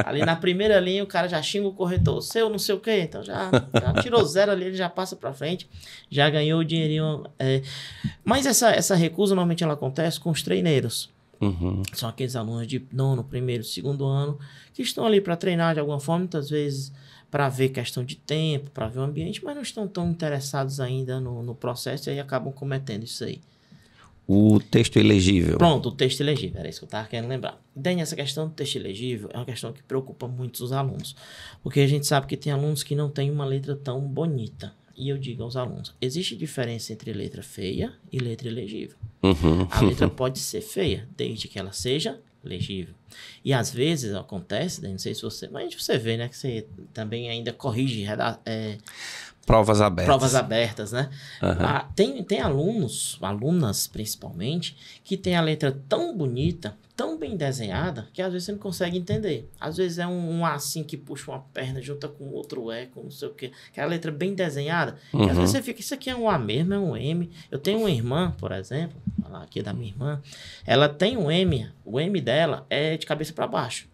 B: Ali na primeira linha o cara já xinga o corretor, seu não sei o quê, então já tirou 0 ali, ele já passa para frente, já ganhou o dinheirinho. Mas essa recusa normalmente ela acontece com os treineiros. São aqueles alunos de 9º, 1º, 2º ano que estão ali para treinar de alguma forma, muitas vezes para ver questão de tempo, para ver o ambiente, mas não estão tão interessados ainda no processo e aí acabam cometendo isso aí.
A: O texto ilegível.
B: Pronto, o texto ilegível, era isso que eu estava querendo lembrar. Daí, essa questão do texto ilegível é uma questão que preocupa muito os alunos, porque a gente sabe que tem alunos que não têm uma letra tão bonita. E eu digo aos alunos, existe diferença entre letra feia e letra ilegível. A letra pode ser feia, desde que ela seja legível. E às vezes acontece, não sei se você... Mas você vê, né? Que você também ainda corrige...
A: Provas abertas,
B: né? Tem alunas principalmente, que tem a letra tão bonita, tão bem desenhada, que às vezes você não consegue entender. Às vezes é um A assim que puxa uma perna junta com outro E, com não sei o quê. Que é a letra bem desenhada. Que às vezes você fica, isso aqui é um A mesmo, é um M. Eu tenho uma irmã, por exemplo, vou falar aqui da minha irmã, ela tem um M, o M dela é de cabeça para baixo.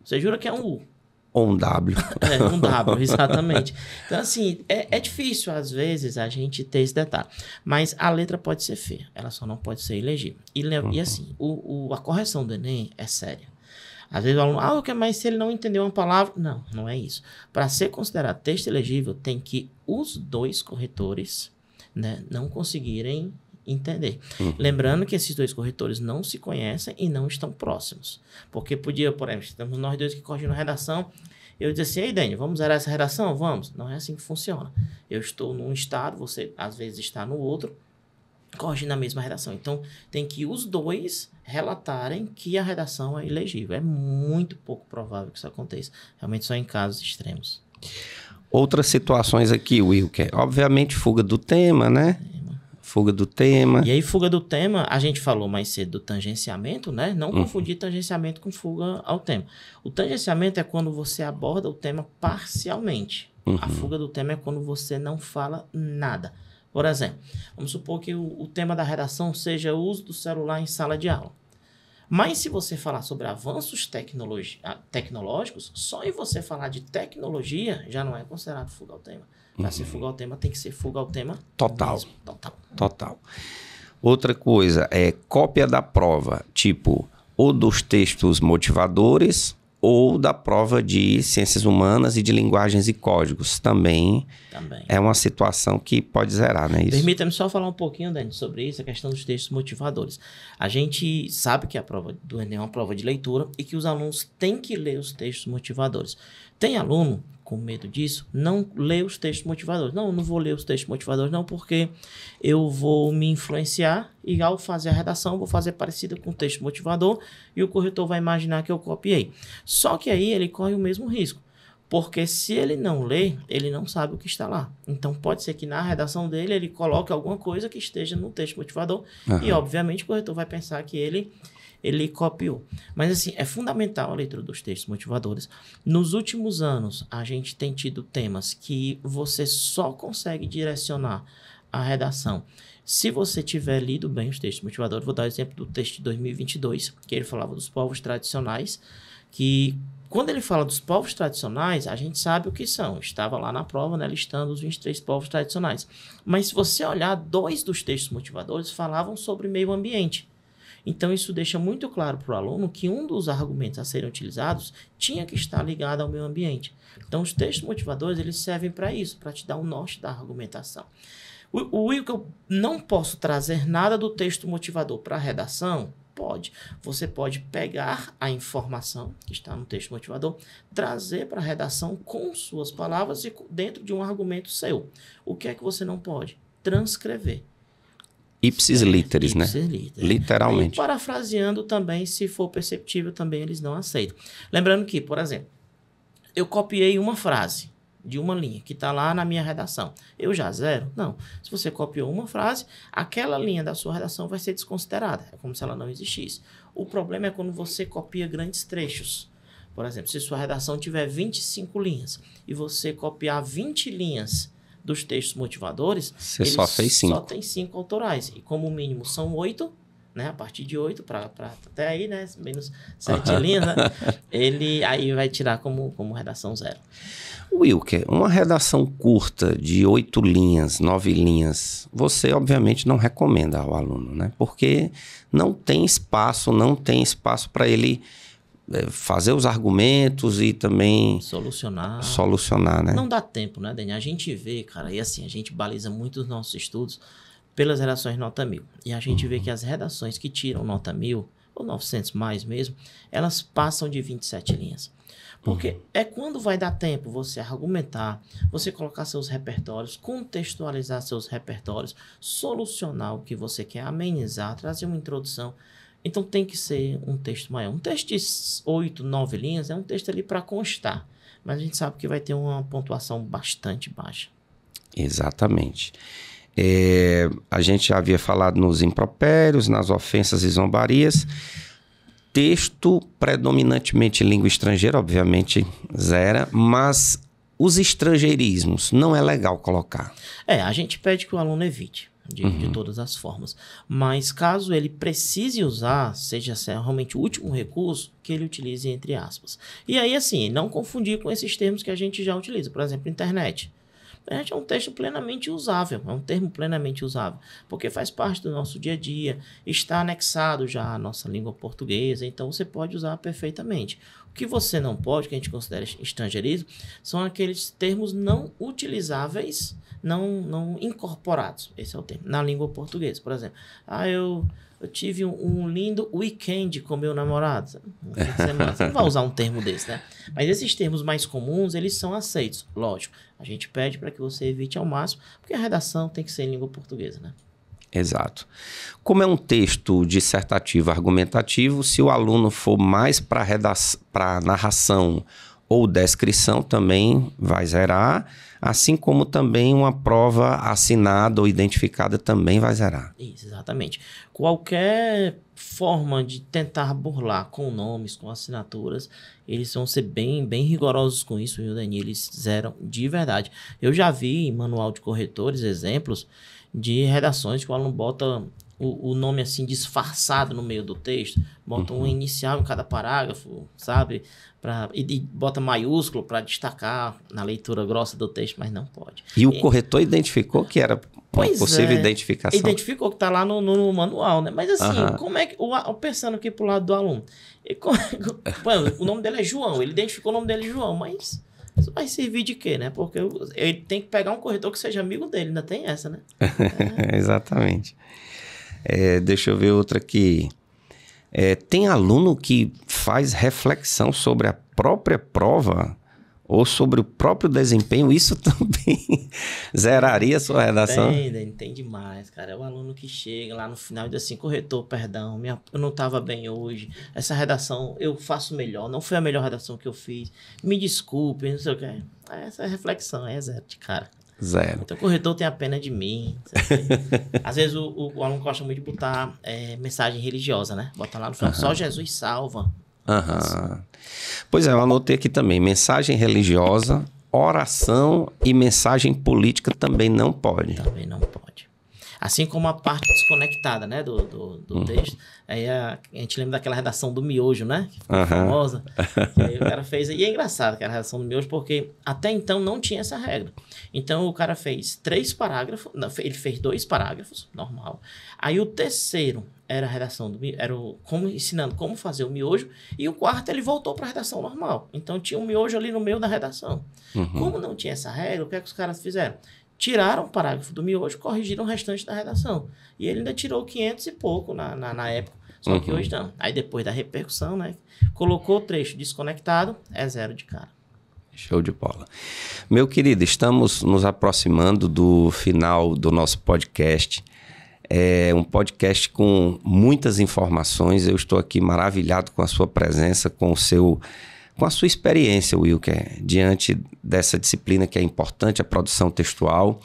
B: Você jura que é um U.
A: Ou um W.
B: Um W, exatamente. Então, assim, é difícil, às vezes, a gente ter esse detalhe. Mas a letra pode ser feia, ela só não pode ser ilegível. E assim, a correção do Enem é séria. Às vezes o aluno, mas se ele não entendeu uma palavra... Não é isso. Para ser considerado texto ilegível, tem que os dois corretores, né, não conseguirem entender. Lembrando que esses dois corretores não se conhecem e não estão próximos. Porque podia, por exemplo, estamos nós dois que corrigimos a redação, eu disse assim, ei, Dani, vamos zerar essa redação? Vamos. Não é assim que funciona. Eu estou num estado, você às vezes está no outro, corrigindo a mesma redação. Então, tem que os dois relatarem que a redação é ilegível. É muito pouco provável que isso aconteça. Realmente só em casos extremos.
A: Outras situações aqui, Wilker. Obviamente, fuga do tema, né? Fuga do tema.
B: E aí, fuga do tema, a gente falou mais cedo do tangenciamento, né? Não confundir tangenciamento com fuga ao tema. O tangenciamento é quando você aborda o tema parcialmente. A fuga do tema é quando você não fala nada. Por exemplo, vamos supor que o tema da redação seja o uso do celular em sala de aula. Mas se você falar sobre avanços tecnológicos, só em você falar de tecnologia já não é considerado fuga ao tema. Para ser fuga ao tema, tem que ser fuga ao tema
A: total.
B: Mesmo.
A: Total. Outra coisa é cópia da prova, tipo, ou dos textos motivadores ou da prova de ciências humanas e de linguagens e códigos. Também é uma situação que pode zerar, né?
B: Permita-me só falar um pouquinho, Dani, sobre isso, a questão dos textos motivadores. A gente sabe que a prova do Enem é uma prova de leitura e que os alunos têm que ler os textos motivadores. Tem aluno, com medo disso, não lê os textos motivadores. Não vou ler os textos motivadores, não, porque eu vou me influenciar e ao fazer a redação, vou fazer parecida com o texto motivador e o corretor vai imaginar que eu copiei. Só que aí ele corre o mesmo risco, Porque se ele não lê, ele não sabe o que está lá. Então, pode ser que na redação dele ele coloque alguma coisa que esteja no texto motivador e, obviamente, o corretor vai pensar que ele copiou. Mas, assim, é fundamental a leitura dos textos motivadores. Nos últimos anos, a gente tem tido temas que você só consegue direcionar a redação se você tiver lido bem os textos motivadores. Vou dar o exemplo do texto de 2022, que ele falava dos povos tradicionais, que quando ele fala dos povos tradicionais, a gente sabe o que são. Estava lá na prova, né, listando os 23 povos tradicionais. Mas se você olhar, 2 dos textos motivadores falavam sobre meio ambiente. Então, isso deixa muito claro para o aluno que um dos argumentos a serem utilizados tinha que estar ligado ao meio ambiente. Então, os textos motivadores, eles servem para isso, para te dar o norte da argumentação. O que eu não posso trazer nada do texto motivador para a redação? Pode. Você pode pegar a informação que está no texto motivador, trazer para a redação com suas palavras e dentro de um argumento seu. O que é que você não pode? Transcrever.
A: Ipsis literis, né?
B: Literis.
A: Literalmente.
B: E parafraseando também, se for perceptível, também eles não aceitam. Lembrando que, por exemplo, eu copiei uma frase de uma linha que está lá na minha redação. Eu já zero? Não. Se você copiou uma frase, aquela linha da sua redação vai ser desconsiderada. É como se ela não existisse. O problema é quando você copia grandes trechos. Por exemplo, se sua redação tiver 25 linhas e você copiar 20 linhas dos textos motivadores,
A: você só fez 5.
B: Só tem 5 autorais. E como mínimo são 8, né? A partir de 8 para até aí, né? Menos 7 linhas, né? Ele aí vai tirar como redação 0.
A: Wilker, uma redação curta de 8 linhas, 9 linhas, você obviamente não recomenda ao aluno, né? Porque não tem espaço para ele fazer os argumentos e também solucionar, né?
B: Não dá tempo, né, Daniel? A gente vê, cara, e assim, a gente baliza muito os nossos estudos pelas redações nota 1000. E a gente vê que as redações que tiram nota 1000, ou 900 mais mesmo, elas passam de 27 linhas. Porque é quando vai dar tempo você argumentar, você colocar seus repertórios, contextualizar seus repertórios, solucionar o que você quer, amenizar, trazer uma introdução. Então tem que ser um texto maior. Um texto de 8, 9 linhas é um texto ali para constar. Mas a gente sabe que vai ter uma pontuação bastante baixa.
A: Exatamente. A gente já havia falado nos impropérios, nas ofensas e zombarias. Texto predominantemente em língua estrangeira, obviamente zera, mas os estrangeirismos não é legal colocar.
B: A gente pede que o aluno evite de todas as formas, mas caso ele precise usar, seja realmente o último recurso, que ele utilize entre aspas. E aí, assim, não confundir com esses termos que a gente já utiliza, por exemplo, internet. É um texto plenamente usável, é um termo plenamente usável, porque faz parte do nosso dia a dia, está anexado já à nossa língua portuguesa, então você pode usar perfeitamente. O que você não pode, que a gente considera estrangeirismo, são aqueles termos não utilizáveis, não incorporados, esse é o termo, na língua portuguesa. Por exemplo, eu tive um lindo weekend com meu namorado. Você não vai usar um termo desse, né? Mas esses termos mais comuns, eles são aceitos. Lógico, a gente pede para que você evite ao máximo, porque a redação tem que ser em língua portuguesa, né?
A: Exato. Como é um texto dissertativo argumentativo, se o aluno for mais para narração ou descrição, também vai zerar, assim como também uma prova assinada ou identificada também vai zerar.
B: Isso, exatamente. Qualquer forma de tentar burlar com nomes, com assinaturas, eles vão ser bem rigorosos com isso, viu, Dani? Eles zeram de verdade. Eu já vi em manual de corretores exemplos de redações que o aluno bota o nome assim disfarçado no meio do texto, bota um inicial em cada parágrafo, sabe? E bota maiúsculo para destacar na leitura grossa do texto, mas não pode.
A: E o corretor identificou que era possível identificação?
B: Identificou que está lá no manual, né? Mas assim, como é que... Pensando aqui pro lado do aluno, o nome dele é João, ele identificou o nome dele João, mas... Isso vai servir de quê, né? Porque ele tem que pegar um corretor que seja amigo dele, ainda tem essa, né?
A: Exatamente. Deixa eu ver outra aqui. Tem aluno que faz reflexão sobre a própria prova ou sobre o próprio desempenho, isso também zeraria a sua redação?
B: Tem demais, cara. É o aluno que chega lá no final e diz assim, corretor, perdão, eu não estava bem hoje, essa redação eu faço melhor, não foi a melhor redação que eu fiz, me desculpe, não sei o que. Essa reflexão é zero de cara.
A: Zero.
B: Então o corretor tem a pena de mim. Às vezes o aluno gosta muito de botar mensagem religiosa, né? Bota lá no final, só Jesus salva.
A: Pois é, eu anotei aqui também, mensagem religiosa, oração e mensagem política também não pode.
B: Também não pode. Assim como a parte desconectada, né, do texto. Aí a gente lembra daquela redação do miojo, né? Que ficou famosa. Aí o cara fez... E é engraçado aquela redação do miojo, porque até então não tinha essa regra. Então o cara fez 3 parágrafos... Não, ele fez 2 parágrafos, normal. Aí o terceiro era a redação do miojo, ensinando como fazer o miojo. E o quarto ele voltou para a redação normal. Então tinha um miojo ali no meio da redação. Como não tinha essa regra, o que é que os caras fizeram? Tiraram o parágrafo do miojo, corrigiram o restante da redação. E ele ainda tirou 500 e pouco na época. Só que hoje não. Aí depois da repercussão, né? Colocou o trecho desconectado, é 0 de cara.
A: Show de bola. Meu querido, estamos nos aproximando do final do nosso podcast. É um podcast com muitas informações. Eu estou aqui maravilhado com a sua presença, com a sua experiência, Wilker, diante dessa disciplina que é importante, a produção textual.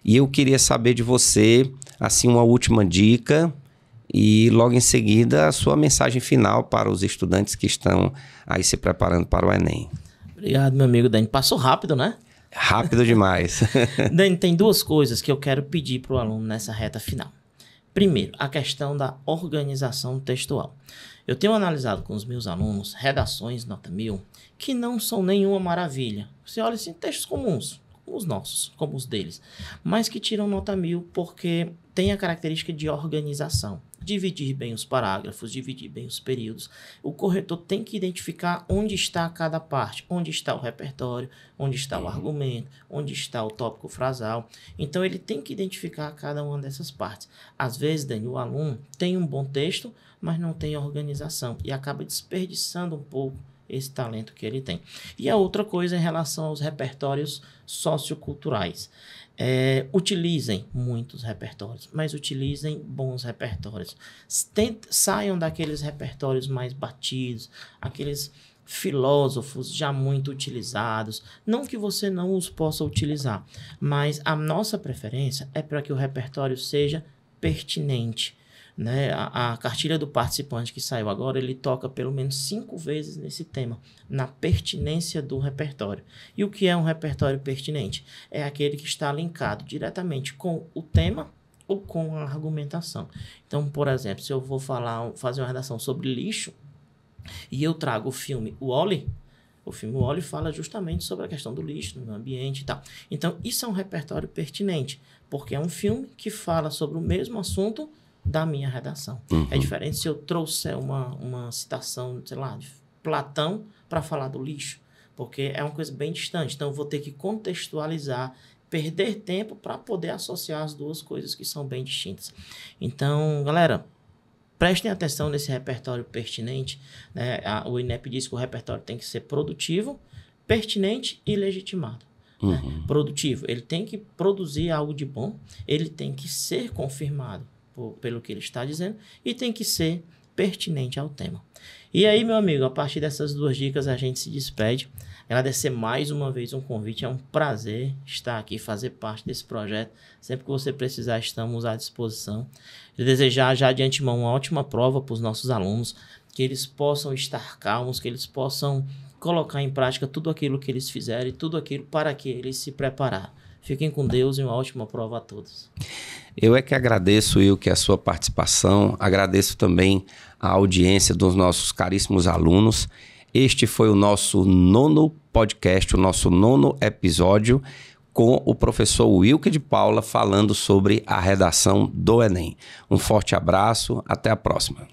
A: E eu queria saber de você, assim, uma última dica e logo em seguida a sua mensagem final para os estudantes que estão aí se preparando para o Enem.
B: Obrigado, meu amigo Dani. Passou rápido, né?
A: Rápido demais.
B: Dani, tem 2 coisas que eu quero pedir para o aluno nessa reta final. Primeiro, a questão da organização textual. Eu tenho analisado com os meus alunos redações nota 1000 que não são nenhuma maravilha. Você olha assim, textos comuns, como os nossos, como os deles, mas que tiram nota 1000 porque tem a característica de organização. Dividir bem os parágrafos, dividir bem os períodos. O corretor tem que identificar onde está cada parte, onde está o repertório, onde está o argumento, onde está o tópico frasal. Então, ele tem que identificar cada uma dessas partes. Às vezes, Dani, o aluno tem um bom texto, mas não tem organização e acaba desperdiçando um pouco esse talento que ele tem. E a outra coisa em relação aos repertórios socioculturais. Utilizem muitos repertórios, mas utilizem bons repertórios. Saiam daqueles repertórios mais batidos, aqueles filósofos já muito utilizados. Não que você não os possa utilizar, mas a nossa preferência é para que o repertório seja pertinente. Né? A cartilha do participante que saiu agora, ele toca pelo menos 5 vezes nesse tema, na pertinência do repertório. E o que é um repertório pertinente? É aquele que está linkado diretamente com o tema ou com a argumentação. Então, por exemplo, se eu vou fazer uma redação sobre lixo e eu trago o filme Wall-E, o filme Wall-E fala justamente sobre a questão do lixo no ambiente e tal. Então, isso é um repertório pertinente, porque é um filme que fala sobre o mesmo assunto da minha redação. É diferente se eu trouxer uma citação, sei lá, de Platão para falar do lixo, porque é uma coisa bem distante. Então, eu vou ter que contextualizar, perder tempo para poder associar as duas coisas que são bem distintas. Então, galera, prestem atenção nesse repertório pertinente. Né? O INEP diz que o repertório tem que ser produtivo, pertinente e legitimado. Né? Produtivo, ele tem que produzir algo de bom, ele tem que ser confirmado pelo que ele está dizendo e tem que ser pertinente ao tema. E aí, meu amigo, a partir dessas 2 dicas a gente se despede. Agradecer mais uma vez um convite, é um prazer estar aqui, fazer parte desse projeto. Sempre que você precisar, estamos à disposição. E desejar já de antemão uma ótima prova para os nossos alunos, que eles possam estar calmos, que eles possam colocar em prática tudo aquilo que eles fizerem, tudo aquilo para que eles se prepararam. Fiquem com Deus e uma ótima prova a todos.
A: Eu é que agradeço, Wilker, a sua participação. Agradeço também a audiência dos nossos caríssimos alunos. Este foi o nosso 9º podcast, o nosso 9º episódio, com o professor Wilker de Paula falando sobre a redação do Enem. Um forte abraço, até a próxima.